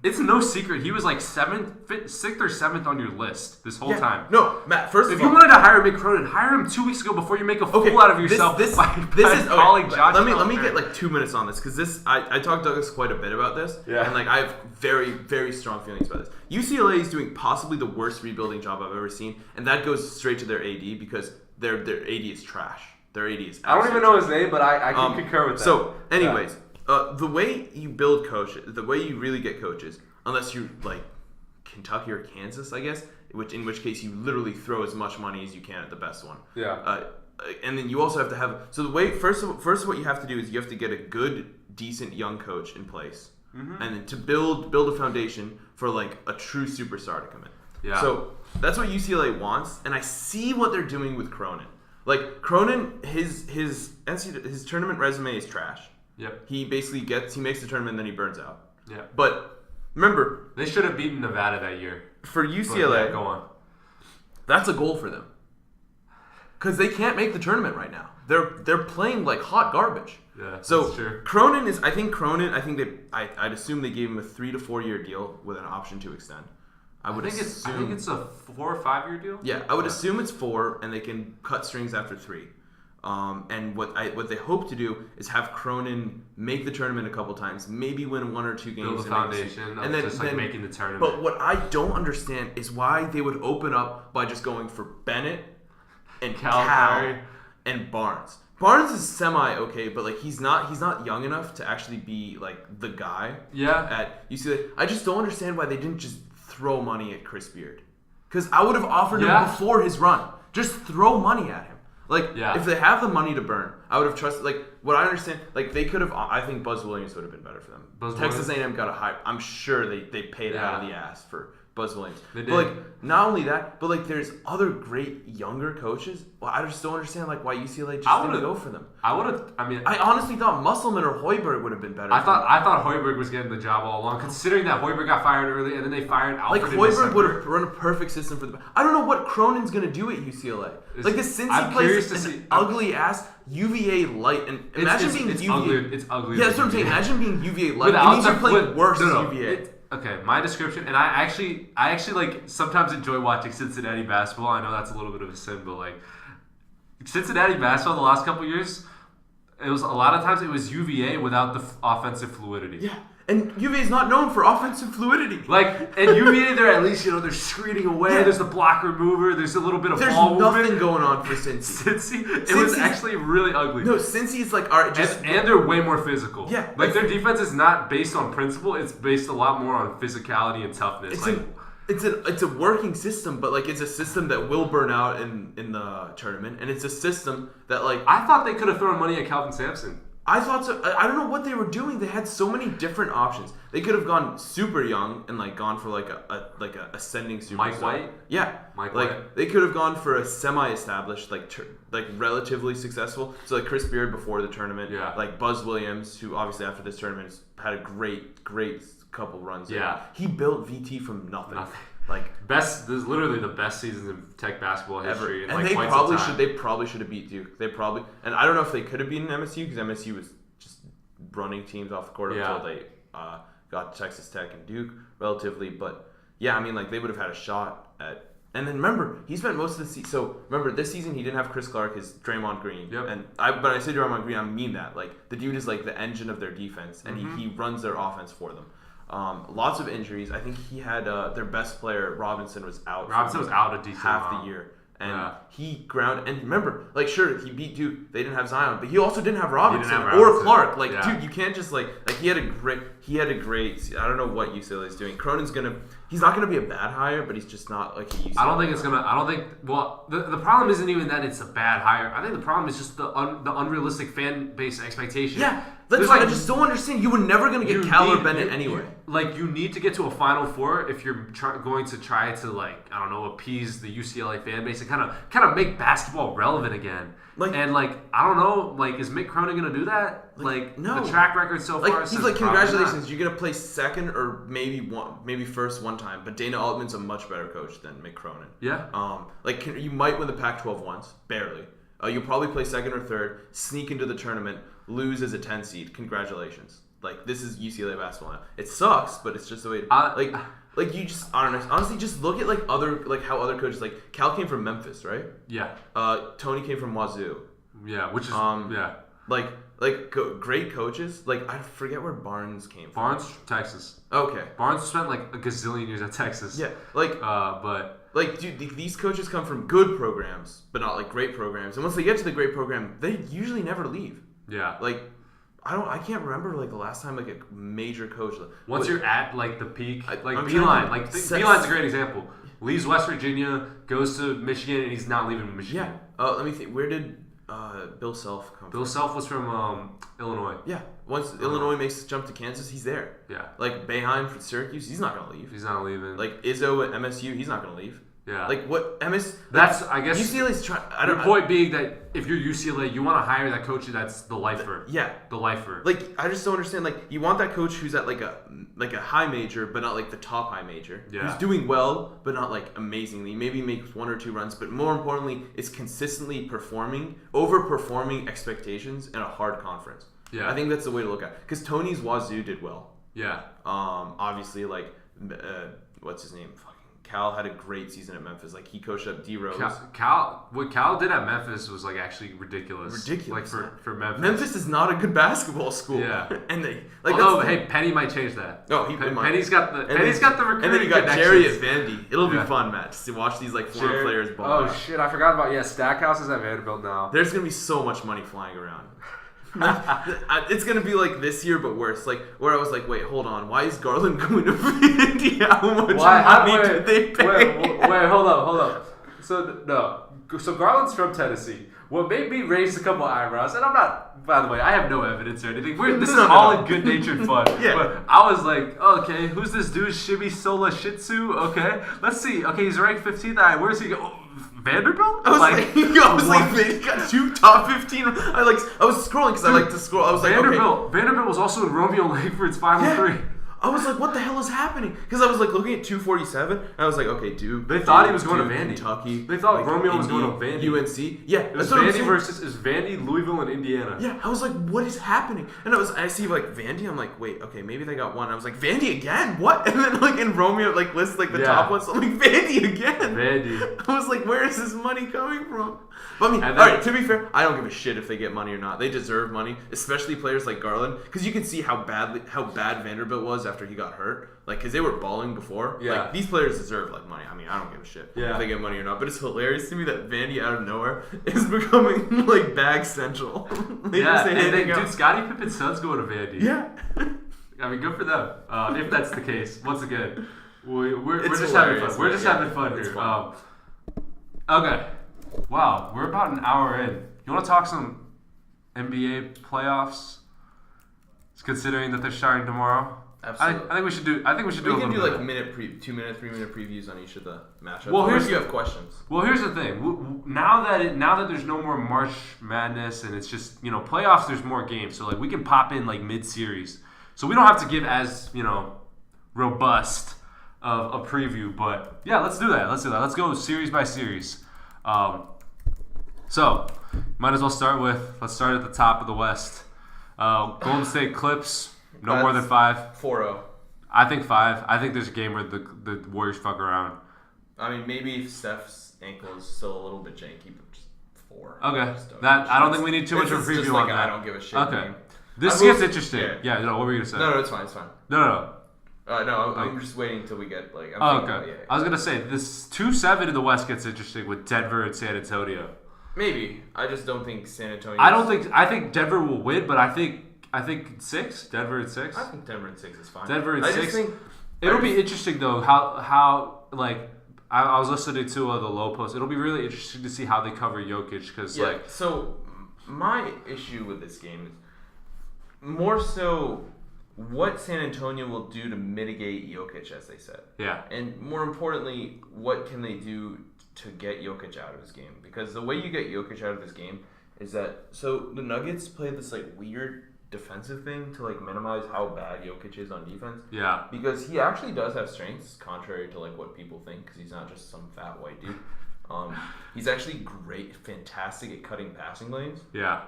it's no secret he was like sixth or seventh on your list this whole time. No, Matt. First if of all, you wanted to hire Mick Cronin, hire him 2 weeks ago before you make a fool out of yourself. This is calling John. Let me get like 2 minutes on this, because I talked to Douglas quite a bit about this, and like I have very, very strong feelings about this. UCLA is doing possibly the worst rebuilding job I've ever seen, and that goes straight to their AD, because their AD is trash. Their AD is. I don't even know his name, but I can concur with that. So, anyways. The way you build coaches, the way you really get coaches, unless you're like Kentucky or Kansas, I guess, in which case you literally throw as much money as you can at the best one. Yeah. And then you also have to have. So the way first what you have to do is you have to get a good, decent young coach in place, and then to build a foundation for like a true superstar to come in. Yeah. So that's what UCLA wants, and I see what they're doing with Cronin. Like Cronin, his tournament resume is trash. Yep. He basically he makes the tournament and then he burns out. Yeah. But remember, they should have beaten Nevada that year. For UCLA, yeah, go on. That's a goal for them. Because they can't make the tournament right now. They're playing like hot garbage. Yeah. So that's true. I'd assume they gave him a 3 to 4 year deal with an option to extend. I think it's a 4 or 5 year deal. Yeah, I would assume it's 4, and they can cut strings after 3. And what they hope to do is have Cronin make the tournament a couple times, maybe win 1 or 2 games, build a foundation, and then just like making the tournament. But what I don't understand is why they would open up by just going for Bennett and Cal and Barnes. Barnes is semi-okay, but like he's not young enough to actually be like the guy. Yeah. At UCLA, I just don't understand why they didn't just throw money at Chris Beard, because I would have offered him before his run. Just throw money at him. Like, if they have the money to burn, I would have trusted. Like, what I understand, like they could have. I think Buzz Williams would have been better for them. Texas A&M got a high. I'm sure they paid out of the ass for Buzz Williams. They did. But like, not only that, but like, there's other great younger coaches. Well, I just don't understand like why UCLA just didn't go for them. I honestly thought Musselman or Hoiberg would have been better. I thought Hoiberg was getting the job all along, considering that Hoiberg got fired early and then they fired Alfred. Like Hoiberg would have run a perfect system for them. I don't know what Cronin's gonna do at UCLA. Like the Cincy plays an ugly ass UVA light, and imagine being UVA. It's ugly. Yeah, that's what I'm saying. Imagine being UVA light. It means you're playing worse than UVA. Okay, my description, and I actually like sometimes enjoy watching Cincinnati basketball. I know that's a little bit of a sin, but like Cincinnati basketball the last couple years, it was a lot of times it was UVA without the offensive fluidity. Yeah, And UVA is not known for offensive fluidity. And UVA, they're at least, they're screening away. Yeah. There's the block remover. There's a little bit of ball movement. There's nothing going on for Cincy. It was actually really ugly. No, Cincy is like, all right, and they're way more physical. Yeah. Their defense is not based on principle. It's based a lot more on physicality and toughness. It's a working system, but it's a system that will burn out in the tournament, and it's a system that I thought they could have thrown money at Calvin Sampson. I thought so. I don't know what they were doing. They had so many different options. They could have gone super young and gone for a ascending superstar. Mike White. Yeah, Mike White. They could have gone for a semi-established, relatively successful. So Chris Beard before the tournament. Yeah. Buzz Williams, who obviously after this tournament has had a great couple runs. Yeah. He built VT from nothing. This is literally the best seasons in Tech basketball history. And they probably should have beat Duke. And I don't know if they could have beaten MSU because MSU was just running teams off the court until they got Texas Tech and Duke relatively. But yeah, they would have had a shot at. And then remember, he spent most of the season. So remember, this season he didn't have Chris Clark, his Draymond Green. Yep. And but I say Draymond Green, I mean that. The dude is the engine of their defense, and he runs their offense for them. Lots of injuries. I think he had their best player, Robinson, was out. Robinson was out a decent half the year. And he ground. And remember, sure, he beat Duke. They didn't have Zion, but he also didn't have Robinson or Clark. Dude, you can't just he had a great. I don't know what UCLA is doing. Cronin's he's not gonna be a bad hire, but he's just not a UCLA. I don't think it's gonna. I don't think. Well, the problem isn't even that it's a bad hire. I think the problem is just the unrealistic fan base expectation. Yeah. That's why I just don't understand. You were never going to get Cal or Bennett anyway. You need to get to a Final Four if you're going to try to appease the UCLA fan base and kind of make basketball relevant again. I don't know. Is Mick Cronin going to do that? No. The track record so far. He's congratulations, you're going to play second or maybe first one time. But Dana Altman's a much better coach than Mick Cronin. Yeah. You might win the Pac-12 once, barely. You'll probably play second or third, sneak into the tournament, lose as a 10 seed. Congratulations. This is UCLA basketball now. It sucks, but it's just the way. You just I don't know. Honestly, just look at how other coaches Cal came from Memphis, right? Yeah. Tony came from Wazoo. Yeah, which is great coaches. I forget where Barnes came from. Barnes, Texas. Okay. Barnes spent a gazillion years at Texas. Yeah. Dude, these coaches come from good programs, but not great programs. And once they get to the great program, they usually never leave. Yeah. I can't remember the last time a major coach. Once you're at the peak, Beeline. Beeline's a great example. Leaves West Virginia, goes to Michigan, and he's not leaving Michigan. Yeah. Let me think. Where did Bill Self come from? Bill Self was from Illinois. Yeah. Once Illinois makes the jump to Kansas, he's there. Yeah. Boeheim for Syracuse, he's not gonna leave. He's not leaving. Izzo at MSU, he's not gonna leave. Yeah. What That's I guess UCLA's trying. Your point being that if you're UCLA, you want to hire that coach that's the lifer. The lifer. I just don't understand. You want that coach who's at a high major, but not the top high major. Yeah. Who's doing well, but not amazingly. Maybe makes one or two runs, but more importantly, is consistently overperforming expectations in a hard conference. Yeah. I think that's the way to look at it. Because Tony's Wazoo did well. Yeah. Obviously, what's his name? Cal had a great season at Memphis. He coached up D Rose. What Cal did at Memphis was actually ridiculous. For Memphis. Memphis is not a good basketball school. Yeah. And they Penny might change that. Oh, Penny's got the recruiting. And then you got Jerry at Vandy. It'll be fun, Matt, to watch these former players ball. Oh shit, I forgot about Stackhouse is at Vanderbilt now. There's gonna be so much money flying around. It's gonna be this year, but worse. Where I was wait, hold on. Why is Garland going to Vandy? How much money did they pay? Wait, hold up. So Garland's from Tennessee. What made me raise a couple eyebrows, and I'm not. By the way, I have no evidence or anything. This is all in good-natured fun. Yeah. But I was okay, who's this dude? Shibby Sola Shitsu. Okay, let's see. Okay, he's ranked 15th. Where's he go? Oh, Vanderbilt? I was he got two top 15. I was scrolling because I like to scroll. I was Vanderbilt. Vanderbilt was also in Romeo Langford's Final Three. I was what the hell is happening? Because I was looking at 247, and I was okay, Duke. They thought he was going to Vandy. Kentucky. They thought Romeo was going to Vandy. UNC. Yeah, it was Vandy, Louisville, and Indiana. Yeah, I was what is happening? And I see Vandy. I'm wait, okay, maybe they got one. I was Vandy again? What? And then in Romeo lists the top ones. I'm Vandy again. Vandy. I was where is this money coming from? But I mean, all right, to be fair, I don't give a shit if they get money or not. They deserve money, especially players like Garland, because you can see how bad Vanderbilt was after he got hurt. Like, because they were balling before. Yeah. Like, these players deserve, like, money. I mean, I don't give a shit if they get money or not. But it's hilarious to me that Vandy, out of nowhere, is becoming, like, bag central. Dude, Scottie Pippen's son's going to Vandy. Yeah. I mean, good for them. If that's the case, once again, we're just hilarious. having fun. We're just having fun here. Fun. Okay. Wow, we're about an hour in. You want to talk some NBA playoffs? Considering that they're starting tomorrow. Absolutely. I think we should do. We can do like 2 minute, 3 minute previews on each of the matchups. Well, if you have questions. Well, here's the thing. Now that there's no more March Madness and it's just playoffs, there's more games. So like we can pop in like mid-series. So we don't have to give as robust of a preview. But yeah, let's do that. Let's go series by series. So might as well let's start at the top of the West. Golden State Clips. No more than 5. 4-0. I think 5. I think there's a game where the Warriors fuck around. I mean, maybe if Steph's ankle is still a little bit janky, but just 4. Okay. I don't think we need too much of a preview on that. I don't give a shit. Okay. Game. This gets interesting. Yeah. What were you gonna say? No, it's fine. It's fine. No. I'm just waiting until we get like. Okay. I was gonna say this 2-7 in the West gets interesting with Denver and San Antonio. Maybe. I just don't think San Antonio. I think Denver will win, but I think 6. Denver at 6. I think Denver at 6 is fine. Denver at 6. It'll be interesting though how like I was listening to the Low Post. It'll be really interesting to see how they cover Jokic because So my issue with this game is more so what San Antonio will do to mitigate Jokic, as they said. Yeah. And more importantly, what can they do to get Jokic out of his game? Because the way you get Jokic out of this game is that the Nuggets play this like weird defensive thing to like minimize how bad Jokic is on defense. Yeah. Because he actually does have strengths, contrary to like what people think, because he's not just some fat white dude. He's actually fantastic at cutting passing lanes. Yeah.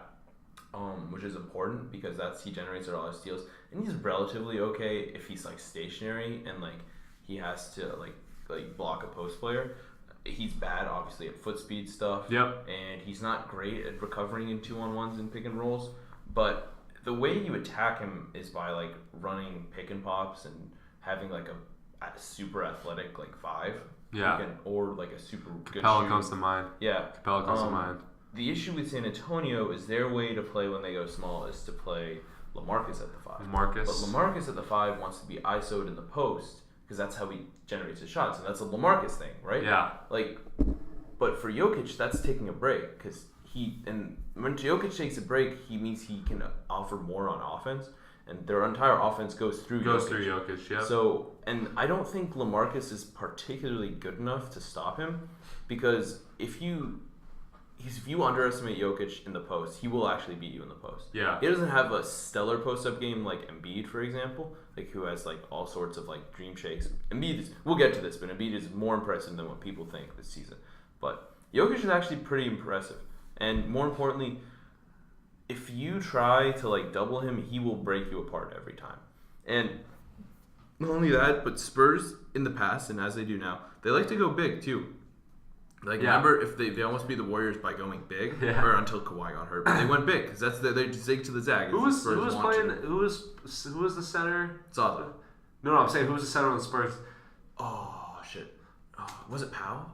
Which is important because he generates a lot of steals, and he's relatively okay if he's like stationary and like he has to like block a post player. He's bad, obviously, at foot speed stuff. Yep. And he's not great at recovering in 2-on-1s and pick and rolls. But the way you attack him is by like running pick and pops and having like a super athletic like 5. Yeah. Or like a super good Capella shooter. comes to mind. Yeah. Capella comes to mind. The issue with San Antonio is their way to play when they go small is to play LaMarcus at the 5. But LaMarcus at the 5 wants to be ISO'd in the post because that's how he generates his shots, and that's a LaMarcus thing, right? Yeah. But for Jokic, that's taking a break because when Jokic takes a break, he means he can offer more on offense, and their entire offense goes through Jokic. Yeah. So, and I don't think LaMarcus is particularly good enough to stop him because if you underestimate Jokic in the post, he will actually beat you in the post. Yeah. He doesn't have a stellar post-up game like Embiid, for example, who has like all sorts of like dream shakes. We'll get to this, but Embiid is more impressive than what people think this season. But Jokic is actually pretty impressive. And more importantly, if you try to like double him, he will break you apart every time. And not only that, but Spurs in the past, and as they do now, they like to go big too. Remember if they almost beat the Warriors by going big, or until Kawhi got hurt, but they went big because they zig to the zag. Who was the center? Zaza. No, I'm saying who was the center on the Spurs? Oh shit! Was it Powell?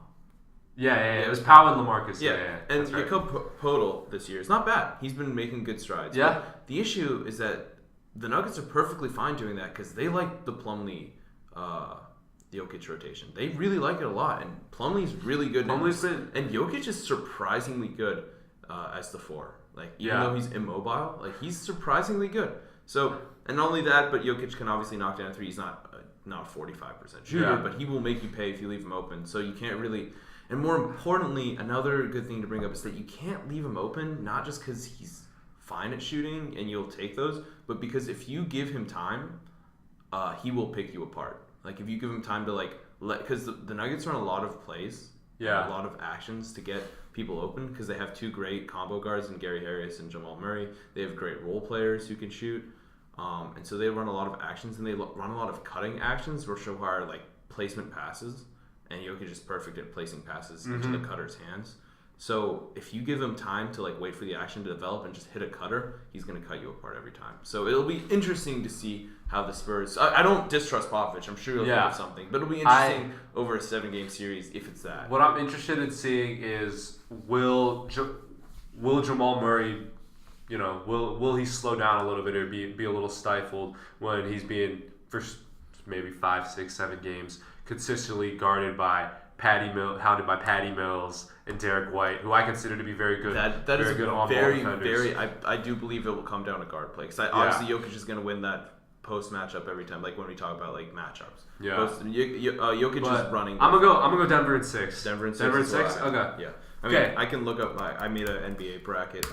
Yeah. It was Powell and LaMarcus. Yeah. And Jakob Poeltl this year is not bad. He's been making good strides. Yeah. But the issue is that the Nuggets are perfectly fine doing that because they like the Plumlee. The Jokic rotation. They really like it a lot, and Plumlee's really good. And Jokic is surprisingly good as the 4. Even though he's immobile, he's surprisingly good. So, and not only that, but Jokic can obviously knock down a 3. He's not a 45% shooter, but he will make you pay if you leave him open. So you can't really. And more importantly, another good thing to bring up is that you can't leave him open, not just because he's fine at shooting and you'll take those, but because if you give him time, he will pick you apart. If you give him time to because the Nuggets run a lot of plays, a lot of actions to get people open because they have 2 great combo guards in Gary Harris and Jamal Murray. They have great role players who can shoot, and so they run a lot of actions and they run a lot of cutting actions which require placement passes. And Jokic is perfect at placing passes into the cutter's hands. So if you give him time to like wait for the action to develop and just hit a cutter, he's going to cut you apart every time. So it'll be interesting to see how the Spurs. I don't distrust Popovich. I'm sure he'll think of something, but it'll be interesting over a 7-game series if it's that. What I'm interested in seeing is will Jamal Murray, will he slow down a little bit or be a little stifled when he's being for maybe 5, 6, 7 games consistently guarded by hounded by Patty Mills and Derek White, who I consider to be very good. That is good on-ball defenders. I do believe it will come down to guard play because obviously Jokic is going to win that post matchup every time. Like when we talk about like matchups. Yeah. Jokic is running. I'm gonna go Denver in 6. Denver in 6. Okay. Yeah. I mean, I can look up I made an NBA bracket.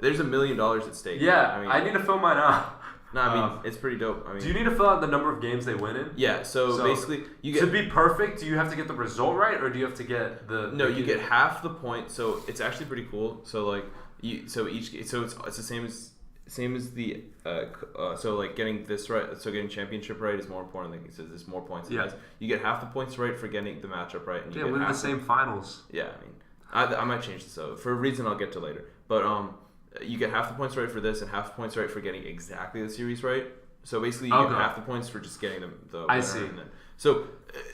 There's $1 million at stake. Yeah. I need to fill mine out. No, I mean it's pretty dope. I mean, do you need to fill out the number of games they win in? Yeah. So basically, you get to be perfect. Do you have to get the result right, or do you have to get the? No, you get half the point. So it's actually pretty cool. So like it's the same as the so like getting this right. So getting championship right is more important. Like he says, there's more points. Yeah. You get half the points right for getting the matchup right, and you get win the same finals. Yeah, I mean, I might change this out for a reason I'll get to later, but you get half the points right for this and half the points right for getting exactly the series right. So basically, you get half the points for just getting the winner. I see. So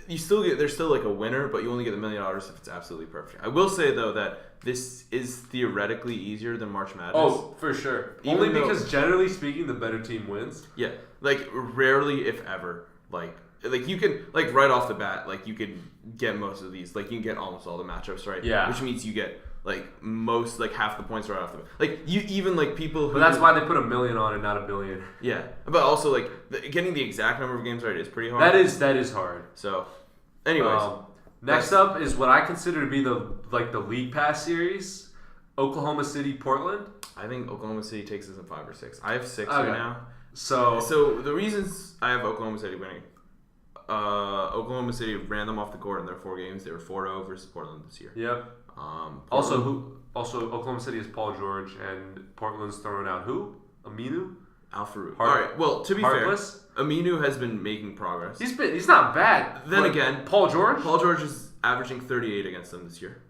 there's still like a winner, but you only get $1 million if it's absolutely perfect. I will say though that this is theoretically easier than March Madness. Oh, for sure. Only because generally speaking, the better team wins. Yeah, like rarely, if ever, like you can like right off the bat, like you can get most of these. Like you can get almost all the matchups right. Yeah, which means you get like most like half the points right off the bat. Like you even like people who. But that's why they put $1 million on it, not $1 billion. Yeah, but also like getting the exact number of games right is pretty hard. That is hard. So, anyways, next up is what I consider to be the League Pass series, Oklahoma City, Portland. I think Oklahoma City takes this in 5 or 6. I have 6 right now. So the reasons I have Oklahoma City winning. Oklahoma City ran them off the court in their 4 games. They were 4-0 versus Portland this year. Yep. Also Oklahoma City is Paul George and Portland's throwing out who? Aminu? Al-Farouq. All right. Well, to be fair, Aminu has been making progress. He's not bad. Then again, Paul George is averaging 38 against them this year.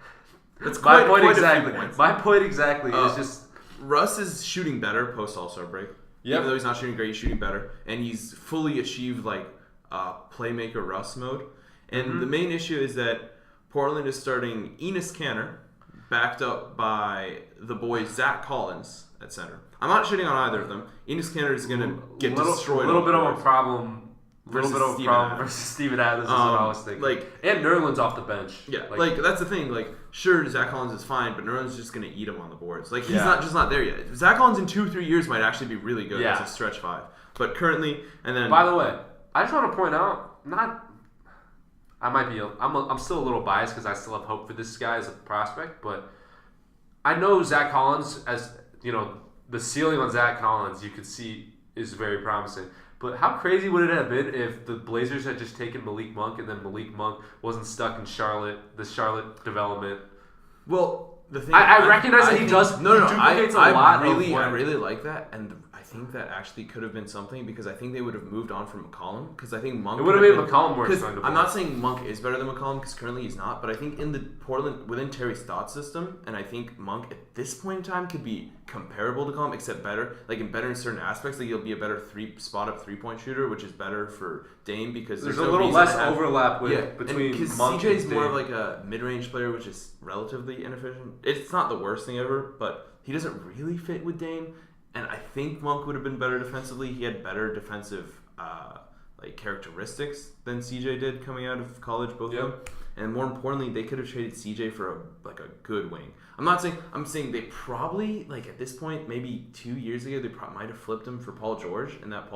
That's my point exactly. My point exactly is just Russ is shooting better post All-Star break. Yep. Even though he's not shooting great, he's shooting better, and he's fully achieved like playmaker Russ mode. And the main issue is that Portland is starting Enes Kanter, backed up by the boy Zach Collins at center. I'm not shitting on either of them. Enes Kanter is going to get destroyed. A little bit of a problem. Versus Steven Adams is what I was thinking. And Nerlens off the bench. Yeah, like that's the thing. Like, sure, Zach Collins is fine, but Nerlens is just going to eat him on the boards. Like, he's not there yet. Zach Collins in 2-3 years might actually be really good as a stretch 5. But currently, and then... By the way, I just want to point out, I'm still a little biased because I still have hope for this guy as a prospect, but I know Zach Collins, as, the ceiling on Zach Collins, you could see is very promising. But how crazy would it have been if the Blazers had just taken Malik Monk and then Malik Monk wasn't stuck in the Charlotte development? Well, the thing I recognize that he does. No, duplicates a lot. I really like that, and I think that actually could have been something because I think they would have moved on from McCollum because I think Monk. It would have made McCollum more expendable. I'm not saying Monk is better than McCollum because currently he's not, but I think in the Portland within Terry's thought system, and I think Monk at this point in time could be comparable to McCollum except better, better in certain aspects. Like he'll be a better spot up 3-point shooter, which is better for Dame because there's a little less overlap between because Monk CJ's and more of like a mid-range player, which is relatively inefficient. It's not the worst thing ever, but he doesn't really fit with Dame. And I think Monk would have been better defensively. He had better defensive characteristics than CJ did coming out of college, both of them. And more importantly, they could have traded CJ for a good wing. I'm saying they probably at this point, maybe 2 years ago, they might have flipped him for Paul George, and that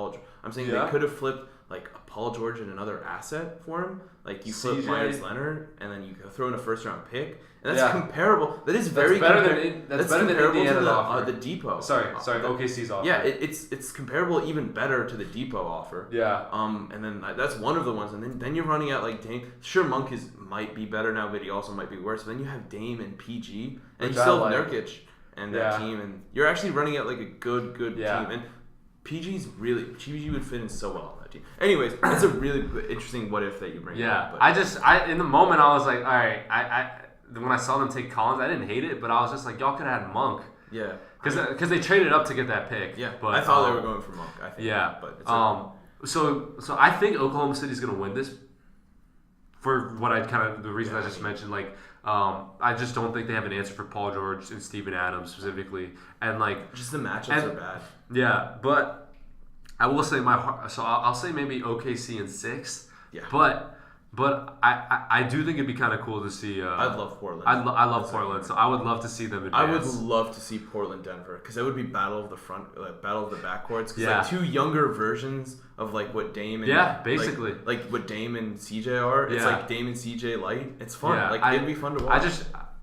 I'm saying they could have flipped a Paul George and another asset for him. Like you flip Myers Leonard, and then you throw in a first round pick. And that's comparable. That is very comparable. That's better than Indiana's the Depot. Sorry, OKC's offer. Yeah, it's comparable, even better to the Depot offer. Yeah. And then that's one of the ones, and then you're running out Dame. Sure, Monk might be better now, but he also might be worse. But then you have Dame and PG, and you still have Nurkic and that team, and you're actually running out a good team. And PG would fit in so well on that team. Anyways, it's a really interesting what if that you bring up. But. In the moment I was like, all right, when I saw them take Collins, I didn't hate it, but I was just like, y'all could have had Monk. Yeah. Because they traded up to get that pick. Yeah. But I thought they were going for Monk. I think. Yeah. But it's so I think Oklahoma City's going to win this for what the reason I just mentioned. Like, I just don't think they have an answer for Paul George and Steven Adams specifically. And like, just the matchups are bad. Yeah. But I will say I'll say maybe OKC in 6. Yeah. But I do think it'd be kind of cool to see. I'd love Portland. I love Portland, so I would love to see them advance. I would love to see Portland Denver because it would be battle of the backcourts. Because like 2 younger versions of like what Dame and basically like what Dame and CJ are. It's like Dame and CJ light. It's fun. Yeah, like it'd be fun to watch.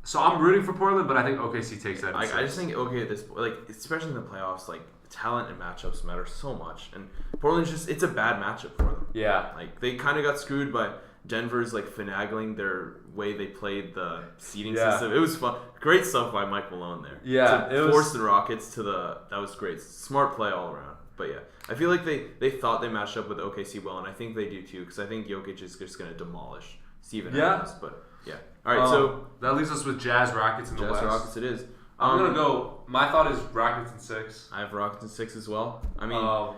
So I'm rooting for Portland, but I think OKC takes that. I just think at this point, like especially in the playoffs, like talent and matchups matter so much, and Portland's it's a bad matchup for them. Yeah, like they kind of got screwed by Denver's like finagling their way they played the seeding system. It was fun. Great stuff by Mike Malone there. Yeah. To force the Rockets to that was great. Smart play all around. But yeah, I feel like they thought they matched up with OKC well, and I think they do too, because I think Jokic is just going to demolish Steven Adams. But yeah. All right, so that leaves us with Jazz Rockets in the West. Jazz Rockets it is. I'm going to go, my thought is Rockets in 6. I have Rockets in 6 as well. I mean...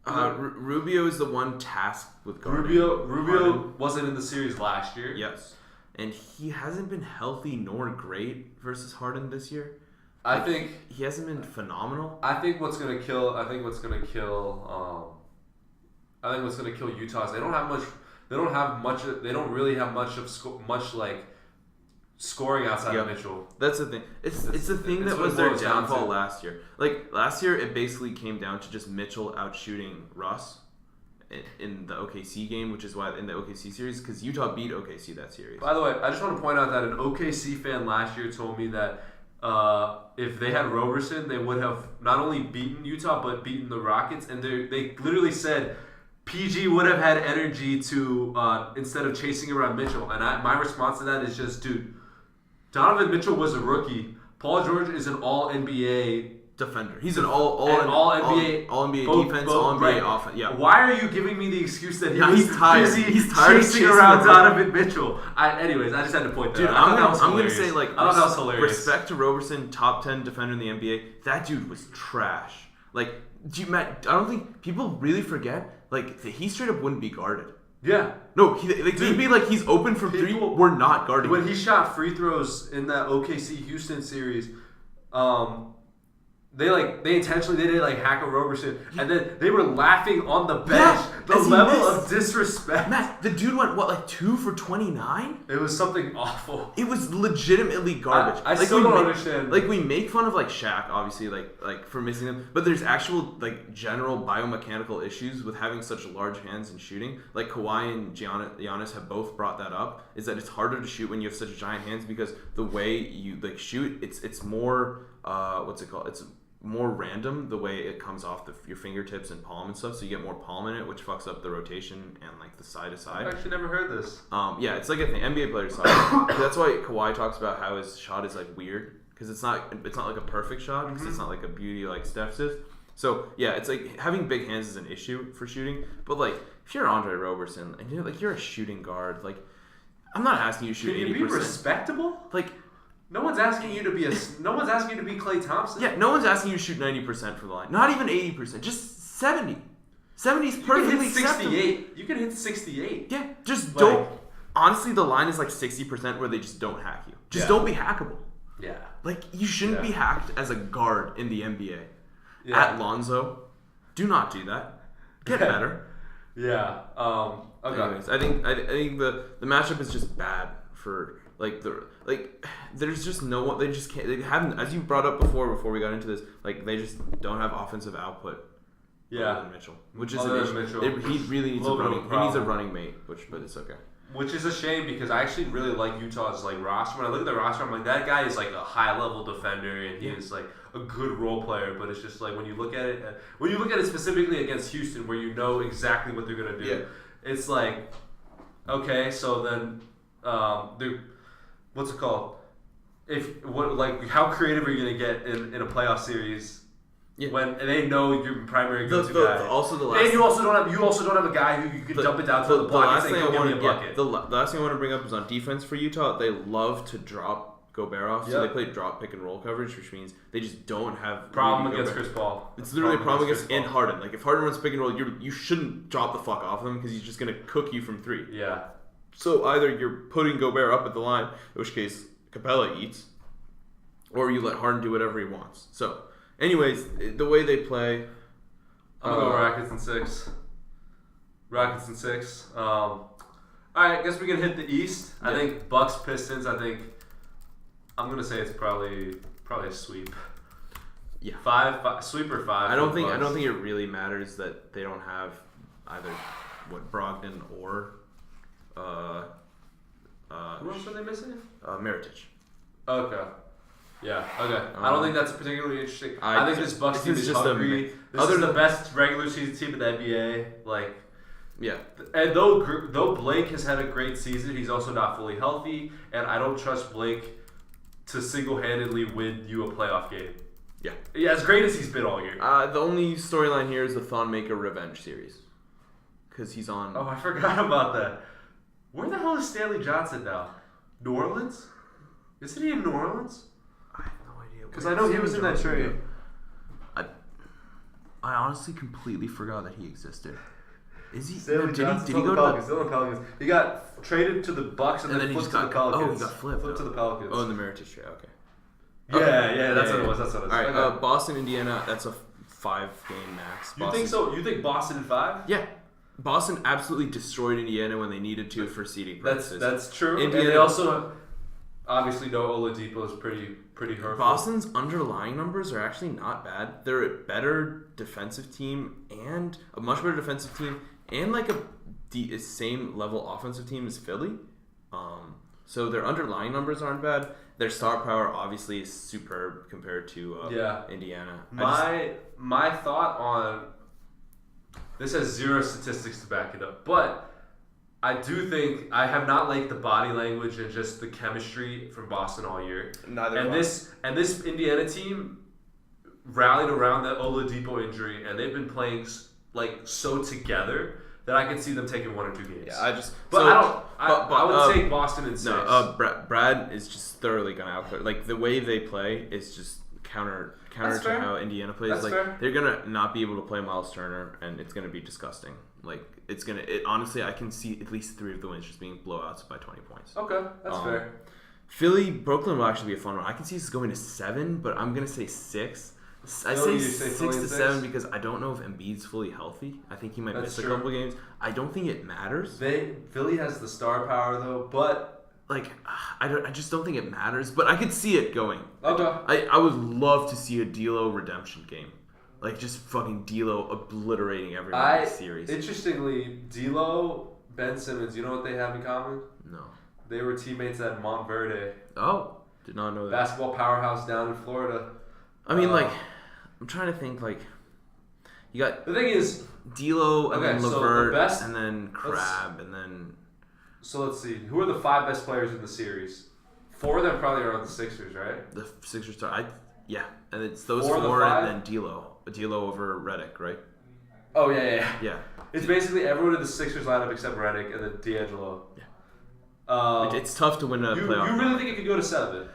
Rubio is the one tasked with guarding. Rubio wasn't in the series last year. Yes. And he hasn't been healthy nor great versus Harden this year. I think he hasn't been phenomenal. I think what's gonna kill Utah is they don't really have much like scoring outside of Mitchell. That's the thing. It's the thing that was their downfall last year. Like last year, it basically came down to just Mitchell outshooting Russ in the OKC game, which is why in the OKC series, because Utah beat OKC that series. By the way, I just want to point out that an OKC fan last year told me that if they had Roberson, they would have not only beaten Utah but beaten the Rockets, and they literally said PG would have had energy to instead of chasing around Mitchell. And my response to that is just, dude, Donovan Mitchell was a rookie. Paul George is an all-NBA defender. He's an all NBA defense, all NBA offense. Yeah. Why are you giving me the excuse that he's tired? He's tired chasing around Donovan Mitchell? Anyways, I just had to point that out. I'm gonna say like I thought that was hilarious. Respect to Roberson, top 10 defender in the NBA. That dude was trash. Like, Matt, I don't think people really forget. Like, he straight up wouldn't be guarded. Yeah. No, he'd be like, he's open from 3. We're not guarding him. When he shot free throws in that OKC Houston series, they intentionally did like hack a Roberson, and then they were laughing on the bench. The level of disrespect. Matt, the dude went 2 for 29? It was something awful. It was legitimately garbage. I still don't understand. Like, we make fun of like Shaq, obviously, like for missing them, but there's actual like general biomechanical issues with having such large hands and shooting. Like Kawhi and Giannis have both brought that up. Is that it's harder to shoot when you have such giant hands because the way you like shoot, it's more It's more random the way it comes off your fingertips and palm and stuff, so you get more palm in it, which fucks up the rotation and like the side to side. I've actually never heard this. Yeah, it's like a thing. NBA players talk. That's why Kawhi talks about how his shot is like weird because it's not like a perfect shot because it's not like a beauty like Steph's is. So yeah, it's like having big hands is an issue for shooting. But like if you're Andre Roberson and you're a shooting guard, like I'm not asking you to shoot 80%. Can you be respectable? Like. No one's asking you to be Klay Thompson. Yeah, no one's asking you to shoot 90% from the line. Not even 80%, just 70. 70 is perfectly acceptable. You can hit 68. Yeah, just don't. Honestly, the line is like 60% where they just don't hack you. Just don't be hackable. Yeah. Like, you shouldn't be hacked as a guard in the NBA. Yeah. At Lonzo. Do not do that. Get better. Yeah. Okay. Anyways, I think the matchup is just bad for... there's just no one. They just can't. They haven't, as you brought up before we got into this. Like they just don't have offensive output. Yeah, other than Mitchell, which is an issue. He really needs He needs a running mate, but it's okay. Which is a shame because I actually really like Utah's like roster. When I look at the roster, I'm like that guy is like a high level defender and he is like a good role player. But it's just like when you look at it specifically against Houston, where you know exactly what they're gonna do, it's like okay, so then what's it called? How creative are you gonna get in a playoff series when they know your primary go-to guy. Also, the last and you also don't have a guy who you can dump it down to the block and say, "Go give me a bucket." The last thing I want to bring up is on defense for Utah. They love to drop Gobert off, so they play drop pick and roll coverage, which means they just don't have problem against Chris Paul. It's literally a problem against and Harden. Like if Harden runs pick and roll, you shouldn't drop the fuck off him because he's just gonna cook you from 3. Yeah. So either you're putting Gobert up at the line, in which case Capella eats, or you let Harden do whatever he wants. So, anyways, the way they play, I'm gonna go Rockets in 6. Rockets in 6. All right, I guess we can hit the East. I think Bucks Pistons. I'm gonna say it's probably a sweep. Yeah, five sweep or 5. I don't think it really matters that they don't have either Brogdon or who else are they missing? Mirotic. Okay. Yeah. Okay. I don't think that's particularly interesting. I think this Bucks team is just hungry. This is the best regular season team in the NBA. Like. Yeah. And though Blake has had a great season, he's also not fully healthy, and I don't trust Blake to single-handedly win you a playoff game. Yeah, as great as he's been all year. The only storyline here is the Thon Maker revenge series. Because he's on... Oh, I forgot about that. Where the hell is Stanley Johnson now? New Orleans? Isn't he in New Orleans? I have no idea. Because I know he was in that trade. I honestly completely forgot that he existed. Is he? Did he go to the Pelicans? He got traded to the Bucks and then flipped to the Pelicans. Oh, he got flipped to the Pelicans. Oh, in the Mirotic trade. Okay. Yeah, that's what it was. All right, Boston, Indiana. That's a 5-game max. You think so? You think Boston in 5? Yeah. Boston absolutely destroyed Indiana when they needed to for seeding purposes. That's true. Indiana, and they also obviously know Oladipo is pretty hurtful. Boston's underlying numbers are actually not bad. They're a better defensive team and a much better defensive team and like a same level offensive team as Philly. So their underlying numbers aren't bad. Their star power obviously is superb compared to Indiana. My thought on this has 0 statistics to back it up, but I do think I have not liked the body language and just the chemistry from Boston all year. This Indiana team rallied around that Oladipo injury, and they've been playing like so together that I can see them taking 1 or 2 games. Yeah, I would take Boston in 6. No, Brad is just thoroughly gonna outplay. Like the way they play is just counter to how Indiana plays. That's fair. They're gonna not be able to play Miles Turner, and it's gonna be disgusting. Like honestly, I can see at least 3 of the wins just being blowouts by 20 points. Okay, that's fair. Philly, Brooklyn will actually be a fun one. I can see this going to 7, but I'm gonna say 6. I say 6 to 7 because I don't know if Embiid's fully healthy. I think he might miss a couple games. I don't think it matters. Philly has the star power though, but like I just don't think it matters. But I could see it going. Okay. I would love to see a D'Lo redemption game, like just fucking D'Lo obliterating everyone in the series. Interestingly, D'Lo, Ben Simmons, you know what they have in common? No. They were teammates at Montverde. Oh, did not know that. Basketball powerhouse down in Florida. I mean, I'm trying to think, you got... The thing is... D'Lo, and then LeVert, and then Crabbe, and then... So let's see. Who are the 5 best players in the series? 4 of them probably are on the Sixers, right? The Sixers are... Yeah. And it's those 4 and then D'Lo. D'Lo over Redick, right? Oh, yeah. Yeah. It's basically everyone in the Sixers lineup except Redick and then D'Angelo. Yeah. It's tough to win a playoff. You really think it could go to 7?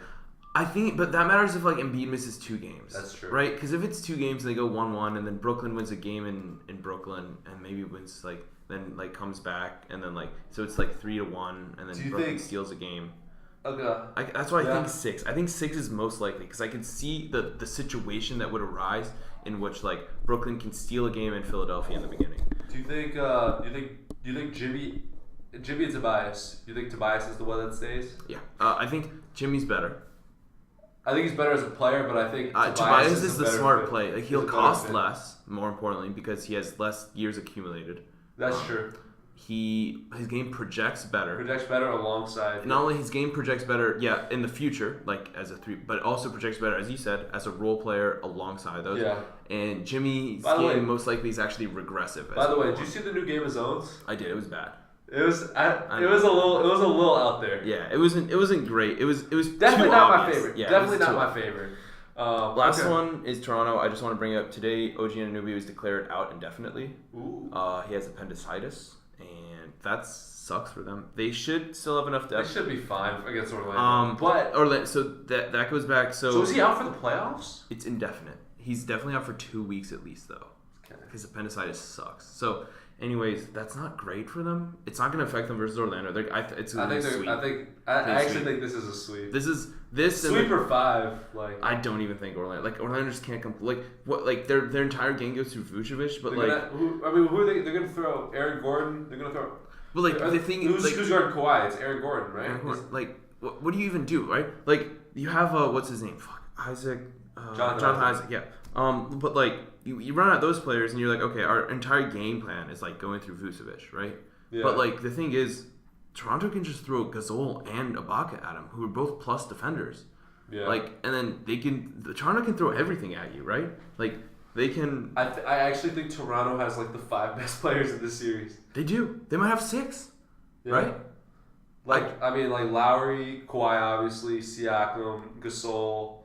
I think, but that matters if Embiid misses 2 games. That's true, right? Because if it's 2 games and they go 1-1, and then Brooklyn wins a game in Brooklyn, and maybe wins then comes back, and then so it's 3-1, and then Brooklyn steals a game. Okay. That's why I think 6. I think 6 is most likely because I can see the situation that would arise in which Brooklyn can steal a game in Philadelphia in the beginning. Do you think? You think Jimmy and Tobias? You think Tobias is the one that stays? Yeah. I think Jimmy's better. I think he's better as a player, but I think Tobias is the smart play. He'll cost less, more importantly, because he has less years accumulated. That's true. His game projects better. Alongside. Not only his game projects better, in the future, as a 3, but also projects better, as you said, as a role player alongside those. Yeah. And Jimmy's game most likely is actually regressive. By the way, did you see the new game of zones? I did. It was bad. It was a little out there. Yeah, it wasn't great. It was definitely not my favorite. Yeah, definitely not my favorite. Last one is Toronto. I just want to bring up today. OG Anunoby was declared out indefinitely. Ooh. He has appendicitis, and that sucks for them. They should still have enough depth. They should be fine against Orlando. So that goes back. So is he out for the playoffs? It's indefinite. He's definitely out for 2 weeks at least, though. Okay. His appendicitis sucks. So, anyways, that's not great for them. It's not going to affect them versus Orlando. I actually think this is a sweep. This sweep or 5. I don't even think Orlando just can't their entire game goes through Vucevic, but who are they? They're gonna throw Aaron Gordon. They're gonna throw. But the thing is, who's guarding Kawhi? It's Aaron Gordon, right? Aaron Gordon, what do you even do, right? You have what's his name? Isaac. Jonathan Isaac. Yeah. But you run out those players and you're like, okay, our entire game plan is going through Vucevic, right? Yeah. But the thing is, Toronto can just throw Gasol and Ibaka at him, who are both plus defenders. Yeah. And then Toronto can throw everything at you, right? They can. I actually think Toronto has the 5 best players in this series. They do. They might have 6, right? Lowry, Kawhi, obviously, Siakam, Gasol.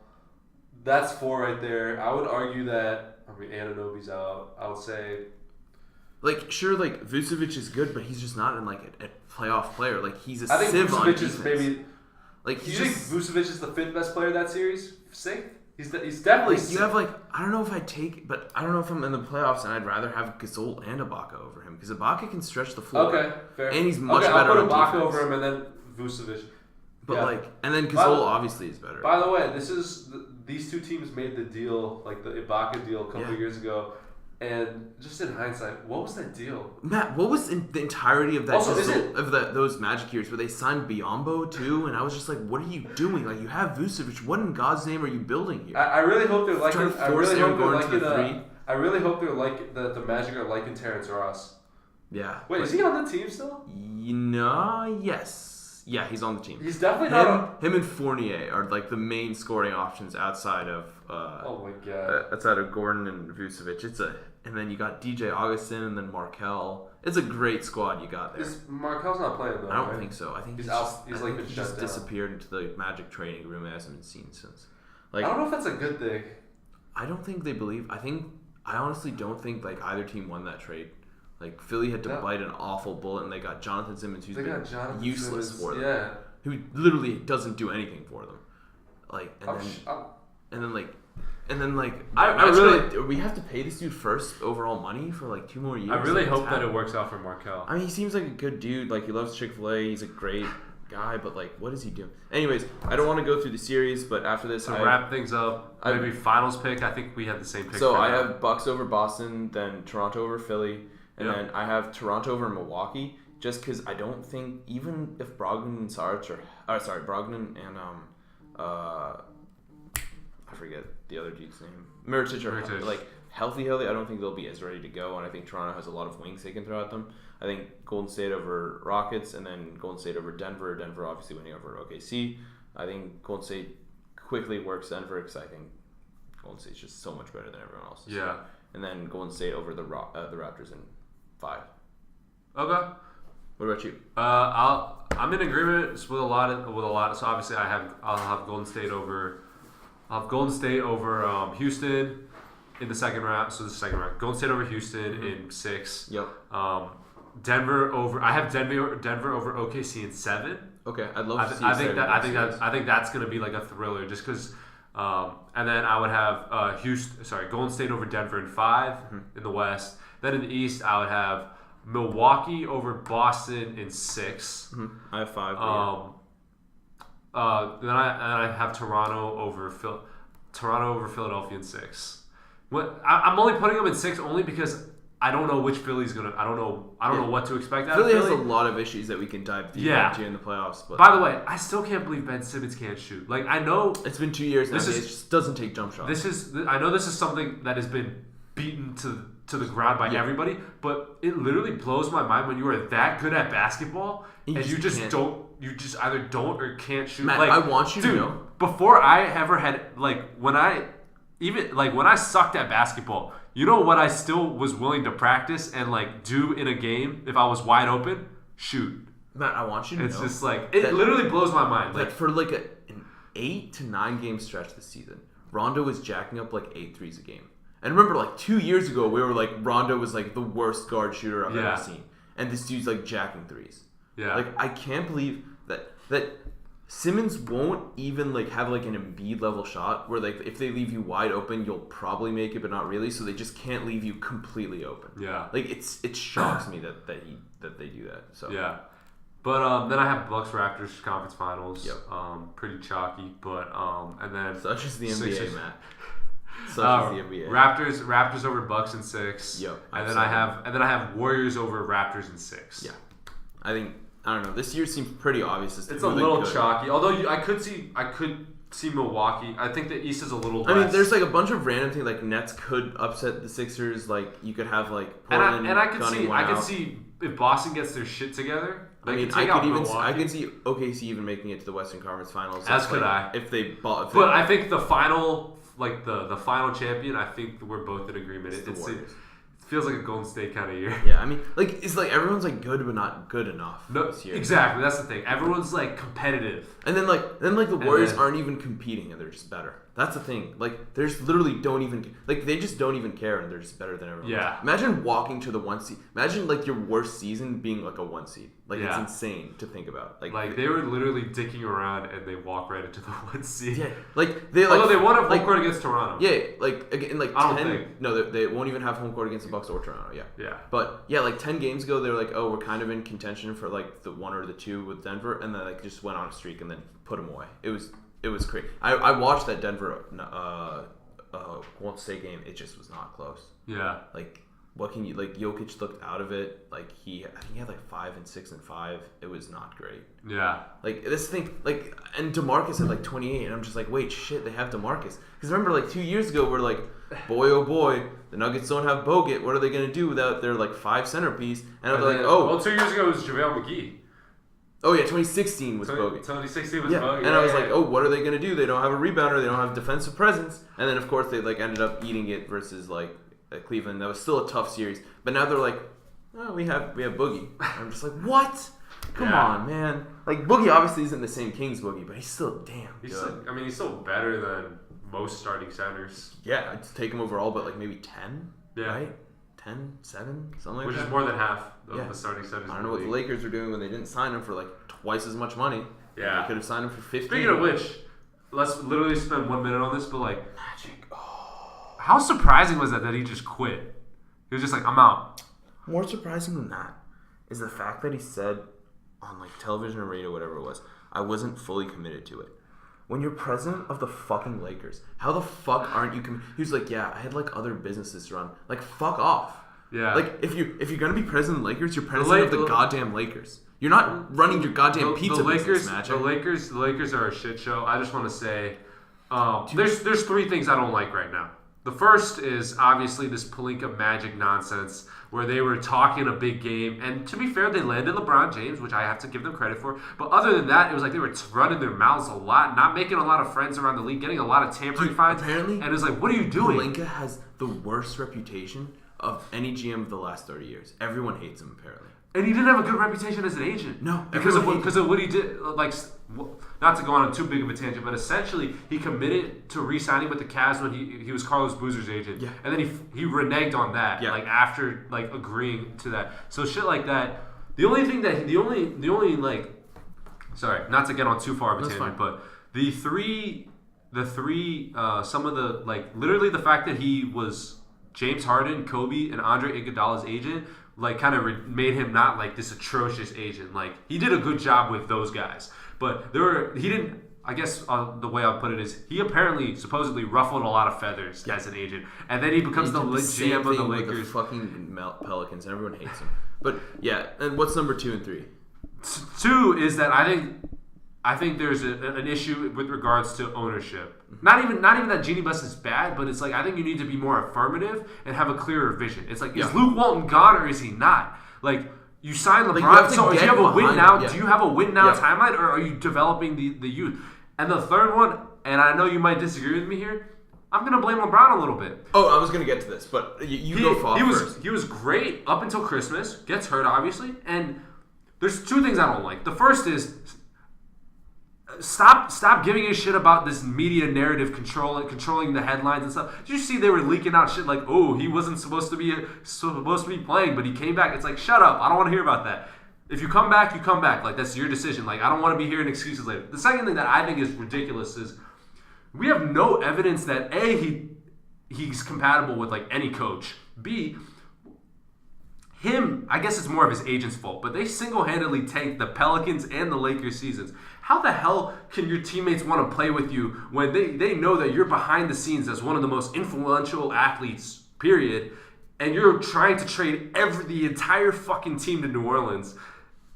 That's 4 right there. I would argue that Anunoby's out. I would say Vucevic is good, but he's just not in a playoff player. He's a I think sieve Vucevic on defense. Is maybe do you think Vucevic is the 5th best player of that series? 6th? He's definitely you have I don't know if I'd take, but I don't know if I'm in the playoffs and I'd rather have Gasol and Ibaka over him because Ibaka can stretch the floor. Okay, fair. And he's much better on defense. I'll put Ibaka over him and then Vucevic. But and then Gasol obviously is better. By the way, these 2 teams made the deal, the Ibaka deal a couple years ago, and just in hindsight, what was that deal? Matt, what was the entirety of that those Magic years where they signed Biyombo too? And I was just like, what are you doing? You have Vucevic. What in God's name are you building here? I really hope they're liking. I really hope they're like the Magic are liking Terrence Ross. Yeah. Wait, is he on the team still? Yes. Yeah, he's on the team. He's definitely not. Him and Fournier are the main scoring options outside of. Oh my god. Outside of Gordon and Vucevic, and then you got DJ Augustin and then Markelle. It's a great squad you got there. Markel's not playing though. I don't think so. I think he's out. He's he just disappeared into the Magic training room and hasn't been seen since. I don't know if that's a good thing. I don't think they believe. I honestly don't think either team won that trade. Philly had to bite an awful bullet, and they got Jonathan Simmons, who's been useless for them. Yeah. Who literally doesn't do anything for them. We have to pay this dude first overall money for 2 more years. I really hope that it works out for Markelle. He seems like a good dude. He loves Chick-fil-A. He's a great guy, but what is he doing? Anyways, I don't want to go through the series, but after this, wrap things up, maybe finals pick. I think we have the same pick. So I have Bucks over Boston, then Toronto over Philly. And then I have Toronto over Milwaukee, just because I don't think, even if Brogdon and Brogdon and I forget the other dude's name, Mirotic are healthy, I don't think they'll be as ready to go, and I think Toronto has a lot of wings they can throw at them. I think Golden State over Rockets, and then Golden State over Denver. Denver obviously winning over OKC. I think Golden State quickly works Denver because I think Golden State's just so much better than everyone else. Yeah. And then Golden State over the Raptors in 5. Okay. What about you? I'm in agreement with a lot. So obviously I'll have Golden State over. Houston in the second round. So the second round, Golden State over Houston in 6. Yep. Denver over. I have Denver over OKC in 7. Okay, I'd love to see. I think that's gonna be a thriller, just because. And then I would have Golden State over Denver in 5 in the West. Then in the East, I would have Milwaukee over Boston in 6. I have 5. Then I have Toronto over Philadelphia in 6. I'm only putting them in 6 only because I don't know which Philly's gonna. I don't know what to expect out of Philly. Philly has a lot of issues that we can dive deep into in the playoffs. But by the way, I still can't believe Ben Simmons can't shoot. I know it's been 2 years now. It just doesn't take jump shots. I know this is something that has been beaten to the ground by everybody, but it literally blows my mind when you are that good at basketball and you just either don't or can't shoot. Matt, I want you to know. Before I ever had when I sucked at basketball, you know what I still was willing to practice and do in a game if I was wide open? Shoot. Matt, I want you to know. It's just it literally blows my mind. For an 8 to 9 game stretch this season, Rondo was jacking up like 8 threes a game. And remember, like 2 years ago, we were like, Rondo was like the worst guard shooter I've ever seen. And this dude's like jacking threes. Yeah. Like, I can't believe that Simmons won't even like have like an Embiid level shot where like if they leave you wide open, you'll probably make it, but not really. So they just can't leave you completely open. Yeah. Like it shocks me that they do that. So yeah. But then I have Bucks Raptors conference finals. Yep. Pretty chalky, but and then such is the NBA, Sixers. Matt. Such is the NBA. Raptors over Bucks in 6. Yep. And then I have Warriors over Raptors in 6. Yeah. I don't know. This year seems pretty obvious. As to it's a little chalky. Although I could see Milwaukee. I think the East is a little. I mean, there's like a bunch of random things. Like Nets could upset the Sixers. Like you could have like Portland I could see if Boston gets their shit together. I mean, I could see OKC even making it to the Western Conference Finals. As could I. If they bought. But I think the final, like the final champion, I think we're both in agreement. It feels like a Golden State kind of year. Yeah, I mean, like it's like everyone's like good but not good enough. No, this year. Exactly. That's the thing. Everyone's like competitive, and then the Warriors aren't even competing, and they're just better. That's the thing. Like, there's literally they just don't even care, and they're just better than everyone else. Imagine walking to the 1 seed. Imagine like your worst season being like a 1 seed. Like it's insane to think about. Like they were literally dicking around, and they walk right into the 1 seed. Yeah, like they won a home court against Toronto. Yeah, like again, like I don't 10. think. No, they won't even have home court against the Bucks or Toronto. Yeah. Yeah. But yeah, like 10 games ago, they were like, oh, we're kind of in contention for like the 1 or the 2 with Denver, and then like just went on a streak and then put them away. It was crazy. I watched that Denver Golden State game. It just was not close. Yeah. Like, what can you like? Jokic looked out of it. Like I think he had like 5 and 6 and 5. It was not great. Yeah. Like this thing, like, and DeMarcus had like 28, and I'm just like, wait, shit, they have DeMarcus. Because remember, like 2 years ago, we're like, boy, oh boy, the Nuggets don't have Bogut. What are they gonna do without their like 5 centerpiece? And I was like, oh, well, 2 years ago it was JaVale McGee. Oh yeah, 2016 was Bogut. 2016 was yeah. Bogut. And I was like, oh, what are they gonna do? They don't have a rebounder. They don't have defensive presence. And then of course they like ended up eating it versus like Cleveland. That was still a tough series. But now they're like, oh, we have Boogie. I'm just like, what? Come on, man. Like Boogie obviously isn't the same Kings Boogie, but he's still damn good. He's still better than most starting centers. Yeah, I'd take him overall, but like maybe 10. Yeah. Right? 10, 7, something like that. Which is more than half of the starting centers. I don't know what the Lakers are doing when they didn't sign him for like twice as much money. Yeah. They could have signed him for 15. Speaking of which, let's literally spend 1 minute on this, but like, Magic. Oh. How surprising was that he just quit? He was just like, I'm out. More surprising than that is the fact that he said on like television or radio, whatever it was, I wasn't fully committed to it. When you're president of the fucking Lakers, how the fuck aren't you committed? He was like, yeah, I had like other businesses to run. Like, fuck off. Yeah. Like, if you're gonna be president of the Lakers, you're president of the goddamn Lakers. You're not running your goddamn pizza business, Magic. The Lakers are a shit show. I just want to say, there's 3 things I don't like right now. The first is obviously this Pelinka Magic nonsense where they were talking a big game. And to be fair, they landed LeBron James, which I have to give them credit for. But other than that, it was like they were running their mouths a lot, not making a lot of friends around the league, getting a lot of tampering fines. Apparently, and it was like, what are you doing? Pelinka has the worst reputation of any GM of the last 30 years. Everyone hates him, apparently. And he didn't have a good reputation as an agent. No. Because of what he did. Like, not to go on too big of a tangent, but essentially he committed to re-signing with the Cavs when he was Carlos Boozer's agent. Yeah. And then he reneged on that, like, after, like, agreeing to that. So shit like that. The only like, sorry, not to get on too far of a tangent, but the three, some of the, like, literally the fact that he was James Harden, Kobe, and Andre Iguodala's agent, like, kind of made him not, like, this atrocious agent. Like, he did a good job with those guys. But he didn't, I guess the way I'll put it is, he apparently, supposedly, ruffled a lot of feathers as an agent. And then he becomes the GM of the Lakers. With the fucking Pelicans, and everyone hates him. But, yeah, and what's number 2 and 3? 2 is that I think there's an issue with regards to ownership. Not even that Genie Bus is bad, but it's like I think you need to be more affirmative and have a clearer vision. It's like, is Luke Walton gone or is he not? Like, you signed LeBron, so do you have a win now? Yeah. Do you have a win now timeline, or are you developing the youth? And the third one, and I know you might disagree with me here, I'm going to blame LeBron a little bit. Oh, I was going to get to this, but you go first. He was great up until Christmas, gets hurt obviously, and there's 2 things I don't like. The first is, Stop giving a shit about this media narrative controlling the headlines and stuff. Did you see they were leaking out shit like, oh, he wasn't supposed to be playing, but he came back? It's like, shut up. I don't want to hear about that. If you come back, you come back. Like, that's your decision. Like, I don't want to be hearing excuses later. The second thing that I think is ridiculous is we have no evidence that A, he's compatible with like any coach. B, I guess it's more of his agent's fault, but they single-handedly tanked the Pelicans and the Lakers seasons. How the hell can your teammates want to play with you when they know that you're behind the scenes as one of the most influential athletes, period, and you're trying to trade the entire fucking team to New Orleans,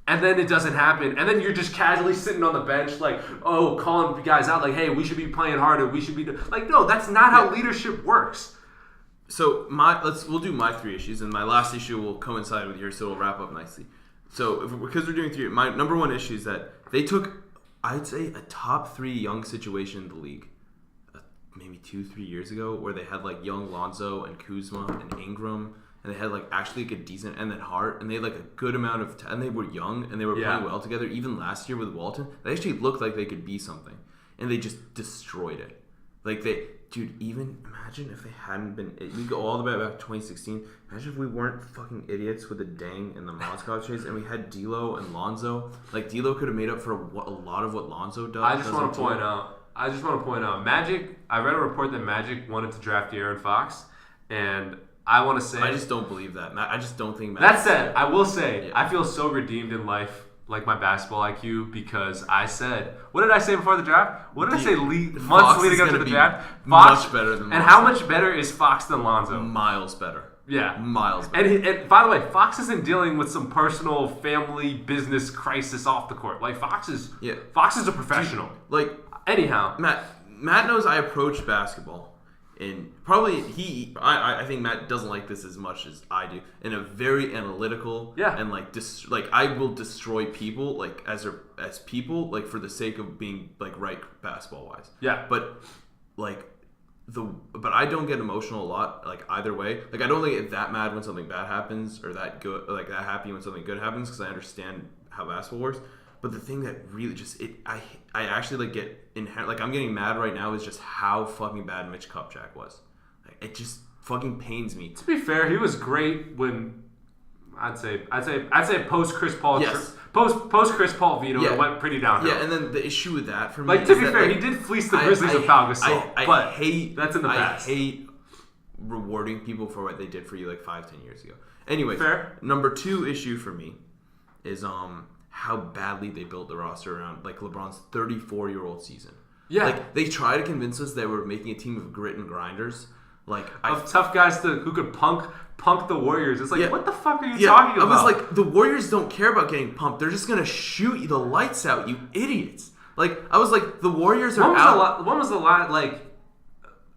and then it doesn't happen, and then you're just casually sitting on the bench like, oh, calling guys out like, hey, we should be playing harder, we should be... Like, no, that's not how leadership works. So we'll do my 3 issues, and my last issue will coincide with yours, so we'll wrap up nicely. So because we're doing 3, my number 1 issue is that they took, I'd say, a top 3 young situation in the league, maybe 2-3 years ago, where they had like young Lonzo and Kuzma and Ingram, and they had like actually like a decent, and then Hart, and they had like a good amount of, and they were young and they were playing well together. Even last year with Walton, they actually looked like they could be something, and they just destroyed it. Like dude, even imagine if they hadn't been. We go all the way back to 2016. Imagine if we weren't fucking idiots with the Deng and the Mozgov trades, and we had D'Lo and Lonzo. Like D'Lo could have made up for a lot of what Lonzo does. I just want to point out, Magic. I read a report that Magic wanted to draft De'Aaron Fox, and I want to say I just don't believe that. I just don't think. That said, I will say I feel so redeemed in life. Like my basketball IQ, because I said, what did I say before the draft? What did I say months leading up to the draft? Fox, much better than Lonzo. And how much better is Fox than Lonzo? Miles better. Yeah. Miles better. And by the way, Fox isn't dealing with some personal family business crisis off the court. Like Fox is a professional. Dude, like anyhow. Matt knows I approach basketball. And probably I think Matt doesn't like this as much as I do. In a very analytical and like I will destroy people like as people like for the sake of being like right basketball wise. Yeah. But I don't get emotional a lot like either way. Like I don't get that mad when something bad happens or that happy when something good happens because I understand how basketball works. But the thing that really just I actually like get inherent like I'm getting mad right now is just how fucking bad Mitch Kupchak was. Like, it just fucking pains me. To be fair, he was great when I'd say post Chris Paul post Chris Paul veto it went pretty downhill. Yeah, and then the issue with that for me like to be fair, he did fleece the Grizzlies of Pau Gasol. But that's in the past. I hate rewarding people for what they did for you like 5-10 years ago. Anyways, fair. Number 2 issue for me is how badly they built the roster around like LeBron's 34-year-old season. Yeah. Like they try to convince us they were making a team of grit and grinders. Like of tough guys who could punk the Warriors. It's like, what the fuck are you talking about? I was like, the Warriors don't care about getting pumped. They're just gonna shoot you the lights out, you idiots. Like I was like, the Warriors are out. When was the last like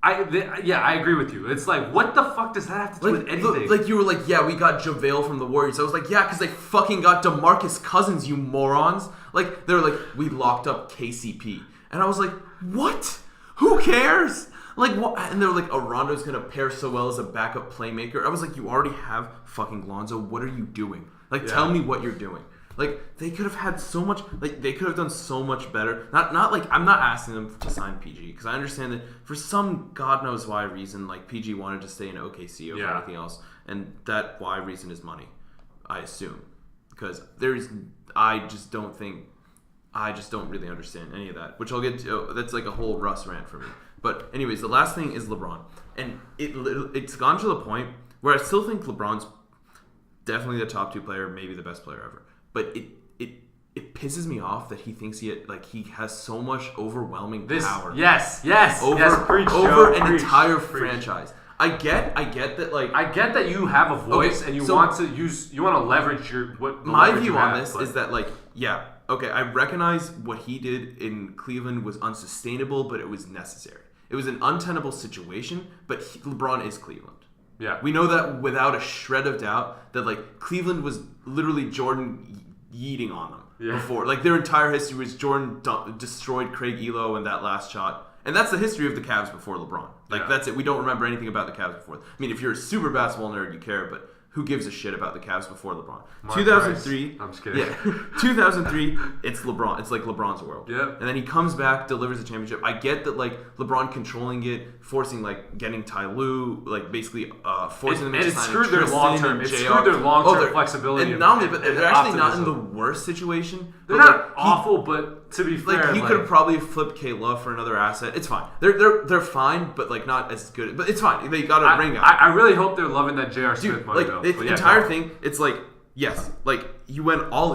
I agree with you. It's like, what the fuck does that have to do with anything? Like you were like, yeah, we got JaVale from the Warriors. I was like, yeah, because they fucking got DeMarcus Cousins, you morons. Like they were like, we locked up KCP, and I was like, what? Who cares? Like what? And they're like, Rondo's gonna pair so well as a backup playmaker. I was like, you already have fucking Lonzo. What are you doing? Like, tell me what you're doing. Like they could have had so much. Like they could have done so much better. Not like I'm not asking them to sign PG because I understand that for some God knows why reason, like PG wanted to stay in OKC over anything else, and that why reason is money, I assume, because I just don't really understand any of that. Which I'll get to. That's like a whole Russ rant for me. But anyways, the last thing is LeBron, and it's gone to the point where I still think LeBron's definitely the top 2 player, maybe the best player ever. But it pisses me off that he thinks he has so much overwhelming power. Over an entire franchise. I get that like I get that you have a voice and you want to leverage my view on this is that like I recognize what he did in Cleveland was unsustainable, but it was necessary. It was an untenable situation, but LeBron is Cleveland. Yeah. We know that without a shred of doubt that like Cleveland was literally Jordan yeeting on them before. Like their entire history was Jordan destroyed Craig Elo in that last shot. And that's the history of the Cavs before LeBron. Like that's it. We don't remember anything about the Cavs before. I mean, if you're a super basketball nerd, you care, but who gives a shit about the Cavs before LeBron? Mark 2003. Price. I'm just kidding. Yeah. 2003, it's LeBron. It's like LeBron's world. Yeah. And then he comes back, delivers a championship. I get that, like, LeBron controlling it, forcing, like, getting Ty Lue, like, basically forcing them into signing screwed their long-term. It screwed their long-term flexibility. And not only, but they're actually not in the worst situation. They're not awful, but to be fair, like, he could have probably flipped K Love for another asset. It's fine. They're fine, but like not as good. But it's fine. They got a ring out. I really hope they're loving that J.R. Smith money, though. The entire thing, it's like, yes, like you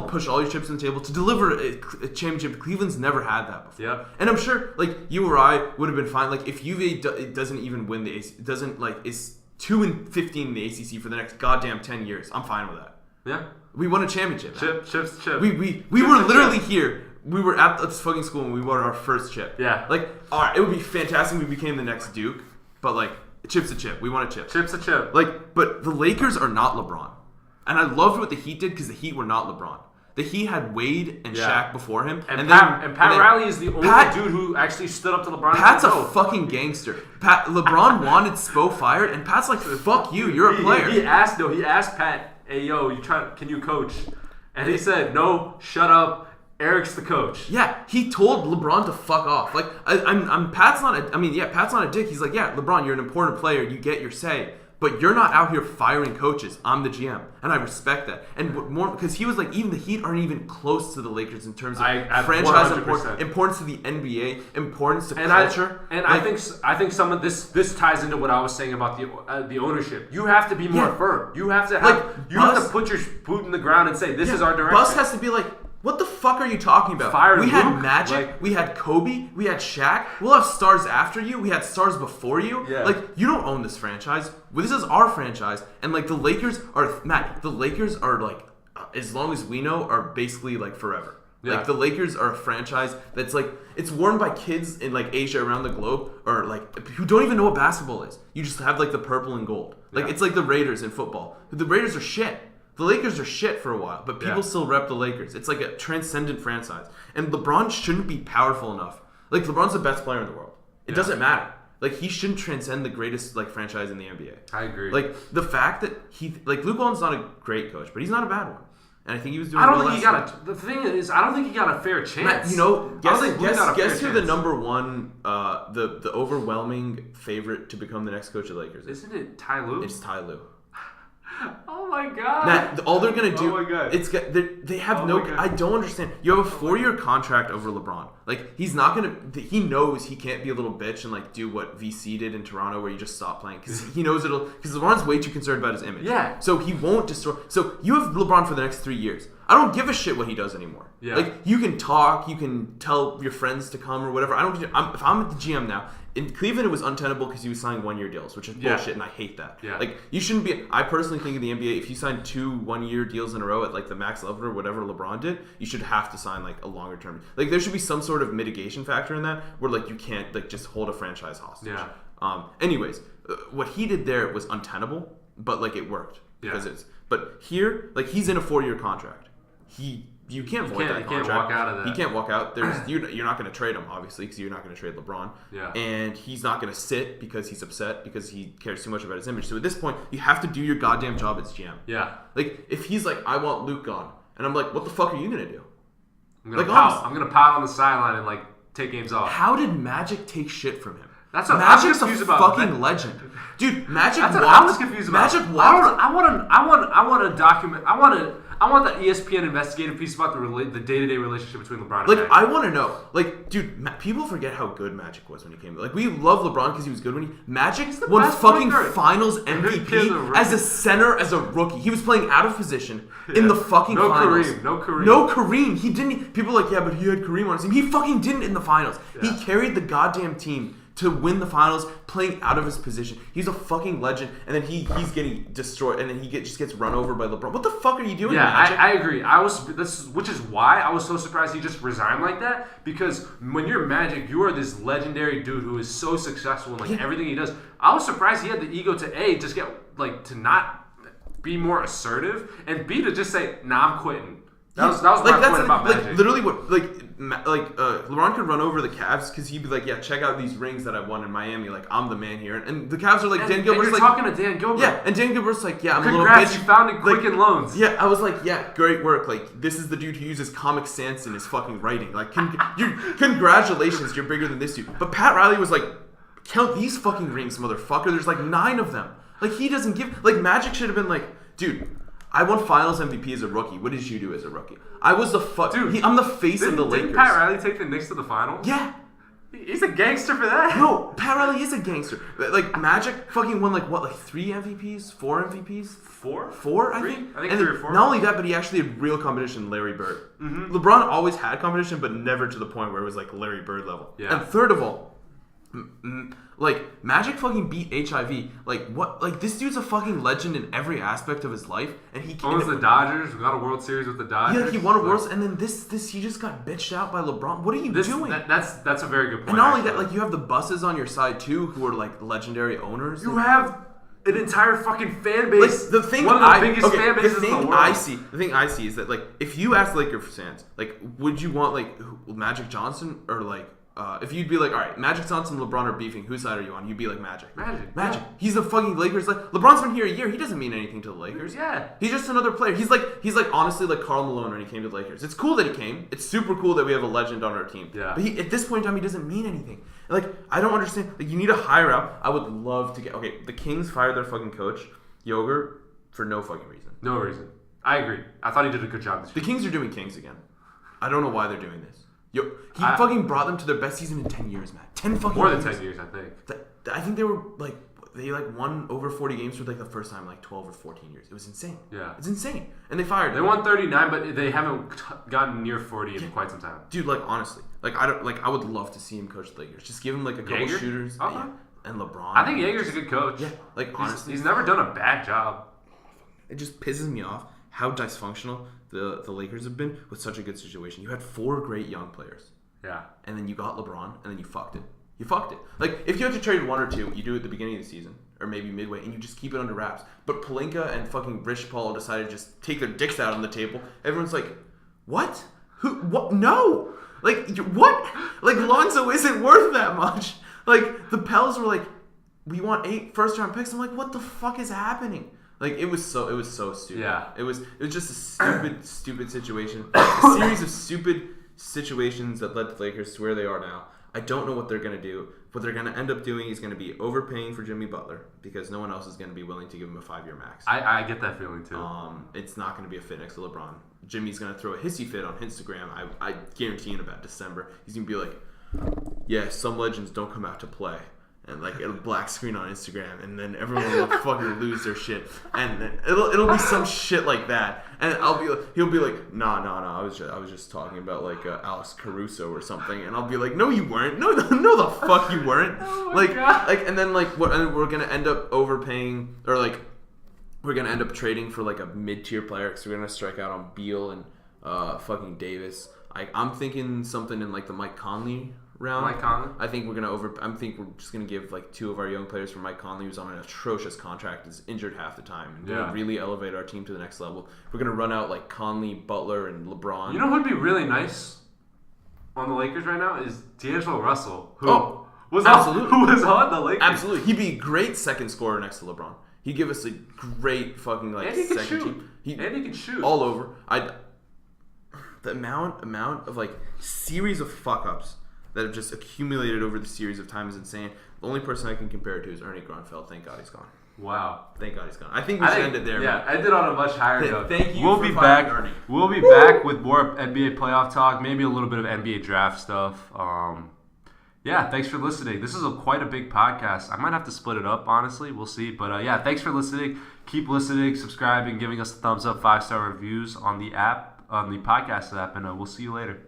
push all your chips on the table to deliver a championship. Cleveland's never had that before. Yeah. And I'm sure, like, you or I would have been fine. Like, if Juve doesn't even win the AC, doesn't, like, is 2-15 in the ACC for the next goddamn 10 years, I'm fine with that. Yeah. We won a championship. Chips. We were literally here. We were at this fucking school and we won our first chip. Yeah. Like, all right, it would be fantastic if we became the next Duke, but, like, chip's a chip. We won a chip. Chip's a chip. Like, but the Lakers are not LeBron. And I loved what the Heat did because the Heat were not LeBron. The Heat had Wade and Shaq before him. And Pat Riley is the only dude who actually stood up to LeBron. Pat's a fucking gangster. LeBron wanted Spo fired, and Pat's like, fuck you, you're a player. He asked Pat, hey, yo, can you coach? And he said, no, shut up. Eric's the coach. Yeah, he told LeBron to fuck off. Like, Pat's not a dick. He's like, yeah, LeBron, you're an important player. You get your say. But you're not out here firing coaches. I'm the GM. And I respect that. And more, because he was like, even the Heat aren't even close to the Lakers in terms of franchise importance to the NBA, importance to culture. I think some of this ties into what I was saying about the ownership. You have to be more firm. You have to have to put your boot in the ground and say, this is our direction. Bus has to be like, what the fuck are you talking about? We had Magic, we had Kobe, we had Shaq. We'll have stars after you. We had stars before you. Yeah. Like, you don't own this franchise. This is our franchise. And, like, the Lakers are like, as long as we know, are basically, like, forever. Yeah. Like, the Lakers are a franchise that's, like, it's worn by kids in, like, Asia around the globe, or, like, who don't even know what basketball is. You just have, like, the purple and gold. Like, it's like the Raiders in football. The Raiders are shit. The Lakers are shit for a while, but people still rep the Lakers. It's like a transcendent franchise. And LeBron shouldn't be powerful enough. Like, LeBron's the best player in the world. It doesn't matter. Like, he shouldn't transcend the greatest, like, franchise in the NBA. I agree. Like, the fact that Luke Walton's not a great coach, but he's not a bad one. And I think he was doing the thing is, I don't think he got a fair chance. Guess who the number one, the overwhelming favorite to become the next coach of the Lakers is? Isn't it Ty Lue? It's Ty Lue. Oh my god! Matt, all they're gonna do, they have I don't understand. You have a 4-year contract over LeBron. Like, he's not gonna. He knows he can't be a little bitch and, like, do what VC did in Toronto, where you just stop playing, because he knows because LeBron's way too concerned about his image. Yeah. So he won't destroy. So you have LeBron for the next 3 years. I don't give a shit what he does anymore. Yeah. Like, you can talk, you can tell your friends to come or whatever. If I'm at the GM now. In Cleveland, it was untenable because he was signing 1-year deals, which is bullshit, and I hate that. Yeah. Like, you shouldn't be. I personally think in the NBA, if you sign 2 1-year deals in a row at, like, the max level or whatever LeBron did, you should have to sign, like, a longer term. Like, there should be some sort of mitigation factor in that where, like, you can't, like, just hold a franchise hostage. Yeah. Anyways, what he did there was untenable, but, like, it worked because But here, like, he's in a 4-year contract. You can't void that contract. He can't walk out of that. He can't walk out. You're not going to trade him, obviously, because you're not going to trade LeBron. Yeah. And he's not going to sit because he's upset because he cares too much about his image. So at this point, you have to do your goddamn job as GM. Yeah. Like, if he's like, I want Luke gone, and I'm like, what the fuck are you going to do? I'm going to pout on the sideline and, like, take games off. How did Magic take shit from him? That's what Magic's I'm confused a about. fucking legend, dude. Magic. I was confused about. Magic walked. I want to document. I want that ESPN investigative piece about the day-to-day relationship between LeBron and Magic. I want to know. Like, dude, people forget how good Magic was when he came. Like, we love LeBron because he was good when Magic won fucking Finals MVP as a center, as a rookie. He was playing out of position in the fucking finals. No Kareem. He didn't. People are like, yeah, but he had Kareem on his team. He fucking didn't in the finals. Yeah. He carried the goddamn team to win the finals playing out of his position. He's a fucking legend, and then he's getting destroyed, and then he just gets run over by LeBron. What the fuck are you doing, Magic? I agree. Which is why I was so surprised he just resigned like that, because when you're Magic, you are this legendary dude who is so successful in everything he does. I was surprised he had the ego to just get to not be more assertive, and B, to just say, nah, I'm quitting. That was my point about Magic. Literally what LeBron could run over the Cavs because he'd be like, yeah, check out these rings that I won in Miami. Like, I'm the man here. And the Cavs are like, Dan Gilbert's like... talking to Dan Gilbert. Yeah, and Dan Gilbert's like, yeah, I'm Congrats, a little bitch. You found it quick in loans. Yeah, I was like, yeah, great work. Like, this is the dude who uses Comic Sans in his fucking writing. Like, congratulations, you're bigger than this dude. But Pat Riley was like, count these fucking rings, motherfucker. There's like 9 of them. Like, he doesn't give... Like, Magic should have been like, dude, I won Finals MVP as a rookie. What did you do as a rookie? I was the Dude, I'm the face of the Lakers. Didn't Pat Riley take the Knicks to the Finals? Yeah. He's a gangster for that. No, Pat Riley is a gangster. Like, Magic fucking won, like, what, like 3 MVPs? 4 MVPs? 4, I think? I think 3 or 4. Not only that, but he actually had real competition, Larry Bird. Mm-hmm. LeBron always had competition, but never to the point where it was, like, Larry Bird level. Yeah. And third of all, like, Magic fucking beat HIV. Like, what? Like, this dude's a fucking legend in every aspect of his life, and he owns the Dodgers. We got a World Series with the Dodgers. Yeah, he won a World, and then this he just got bitched out by LeBron. What are you doing? That's a very good point. And not only that, like, you have the buses on your side too, who are like legendary owners. You have an entire fucking fan base. Like, one of the biggest fan bases in the world. The thing I see is that, like, if you ask Lakers fans, like, would you want like Magic Johnson or like? If you'd be like, all right, Magic Johnson and LeBron are beefing, whose side are you on? You'd be like Magic. Magic. Yeah. He's the fucking Lakers. Like, LeBron's been here a year. He doesn't mean anything to the Lakers. Yeah. He's just another player. He's like honestly like Karl Malone when he came to the Lakers. It's cool that he came. It's super cool that we have a legend on our team. Yeah. But at this point in time, he doesn't mean anything. Like, I don't understand. Like, you need to hire out. I would love to get. Okay, the Kings fired their fucking coach, Yogurt, for no fucking reason. No reason. I agree. I thought he did a good job this year. The Kings are doing Kings again. I don't know why they're doing this. He fucking brought them to their best season in 10 years, man. 10 fucking more years. than 10 years, I think. I think they were like they won over 40 games for like the first time in like 12 or 14 years. It was insane. Yeah, it's insane. And they fired him. They won 39, but they haven't gotten near 40 in quite some time. Dude, like, honestly, like, I would love to see him coach the Lakers. Just give him like a couple shooters. Okay. Yeah. And LeBron. I think Jaeger's a good coach. Yeah, like, honestly, he's never done a bad job. It just pisses me off how dysfunctional the Lakers have been with such a good situation. You had 4 great young players. Yeah. And then you got LeBron, and then you fucked it. You fucked it. Like, if you had to trade 1 or 2, you do it at the beginning of the season, or maybe midway, and you just keep it under wraps. But Pelinka and fucking Rich Paul decided to just take their dicks out on the table. Everyone's like, what? Who? What? No! Like, what? Like, Lonzo isn't worth that much. Like, the Pels were like, we want 8 first-round picks. I'm like, what the fuck is happening? Like, it was so stupid. Yeah. It was just a stupid situation. A series of stupid situations that led the Lakers to where they are now. I don't know what they're going to do. What they're going to end up doing is going to be overpaying for Jimmy Butler because no one else is going to be willing to give him a 5-year max. I get that feeling too. It's not going to be a fit next to LeBron. Jimmy's going to throw a hissy fit on Instagram. I guarantee in about December he's going to be like, yeah, some legends don't come out to play. And like it'll black screen on Instagram, and then everyone will fucking lose their shit, and then it'll be some shit like that, and he'll be like, nah, I was just talking about like Alex Caruso or something, and I'll be like, no, you weren't, no, the fuck you weren't, and then we're gonna end up overpaying, or like we're gonna end up trading for like a mid-tier player, because we're gonna strike out on Beal and fucking Davis. I'm thinking something in like the Mike Conley round. Mike Conley? I think we're just gonna give like 2 of our young players for Mike Conley, who's on an atrocious contract, is injured half the time, and gonna really elevate our team to the next level. We're gonna run out like Conley, Butler, and LeBron. You know who'd be really nice on the Lakers right now is D'Angelo Russell, who was on the Lakers. Absolutely, he'd be a great second scorer next to LeBron. He'd give us a great fucking like second team. And he can shoot all over. The amount of like series of fuck ups that have just accumulated over the series of time is insane. The only person I can compare it to is Ernie Grunfeld. Thank God he's gone. Wow. Thank God he's gone. I think we should end it there. Yeah, I did on a much higher note. Thank you We'll for be firing back. Ernie. We'll be back with more NBA playoff talk, maybe a little bit of NBA draft stuff. Yeah, thanks for listening. This is quite a big podcast. I might have to split it up, honestly. We'll see. But yeah, thanks for listening. Keep listening, subscribing, giving us a thumbs up, 5-star reviews on the app, on the podcast app, and we'll see you later.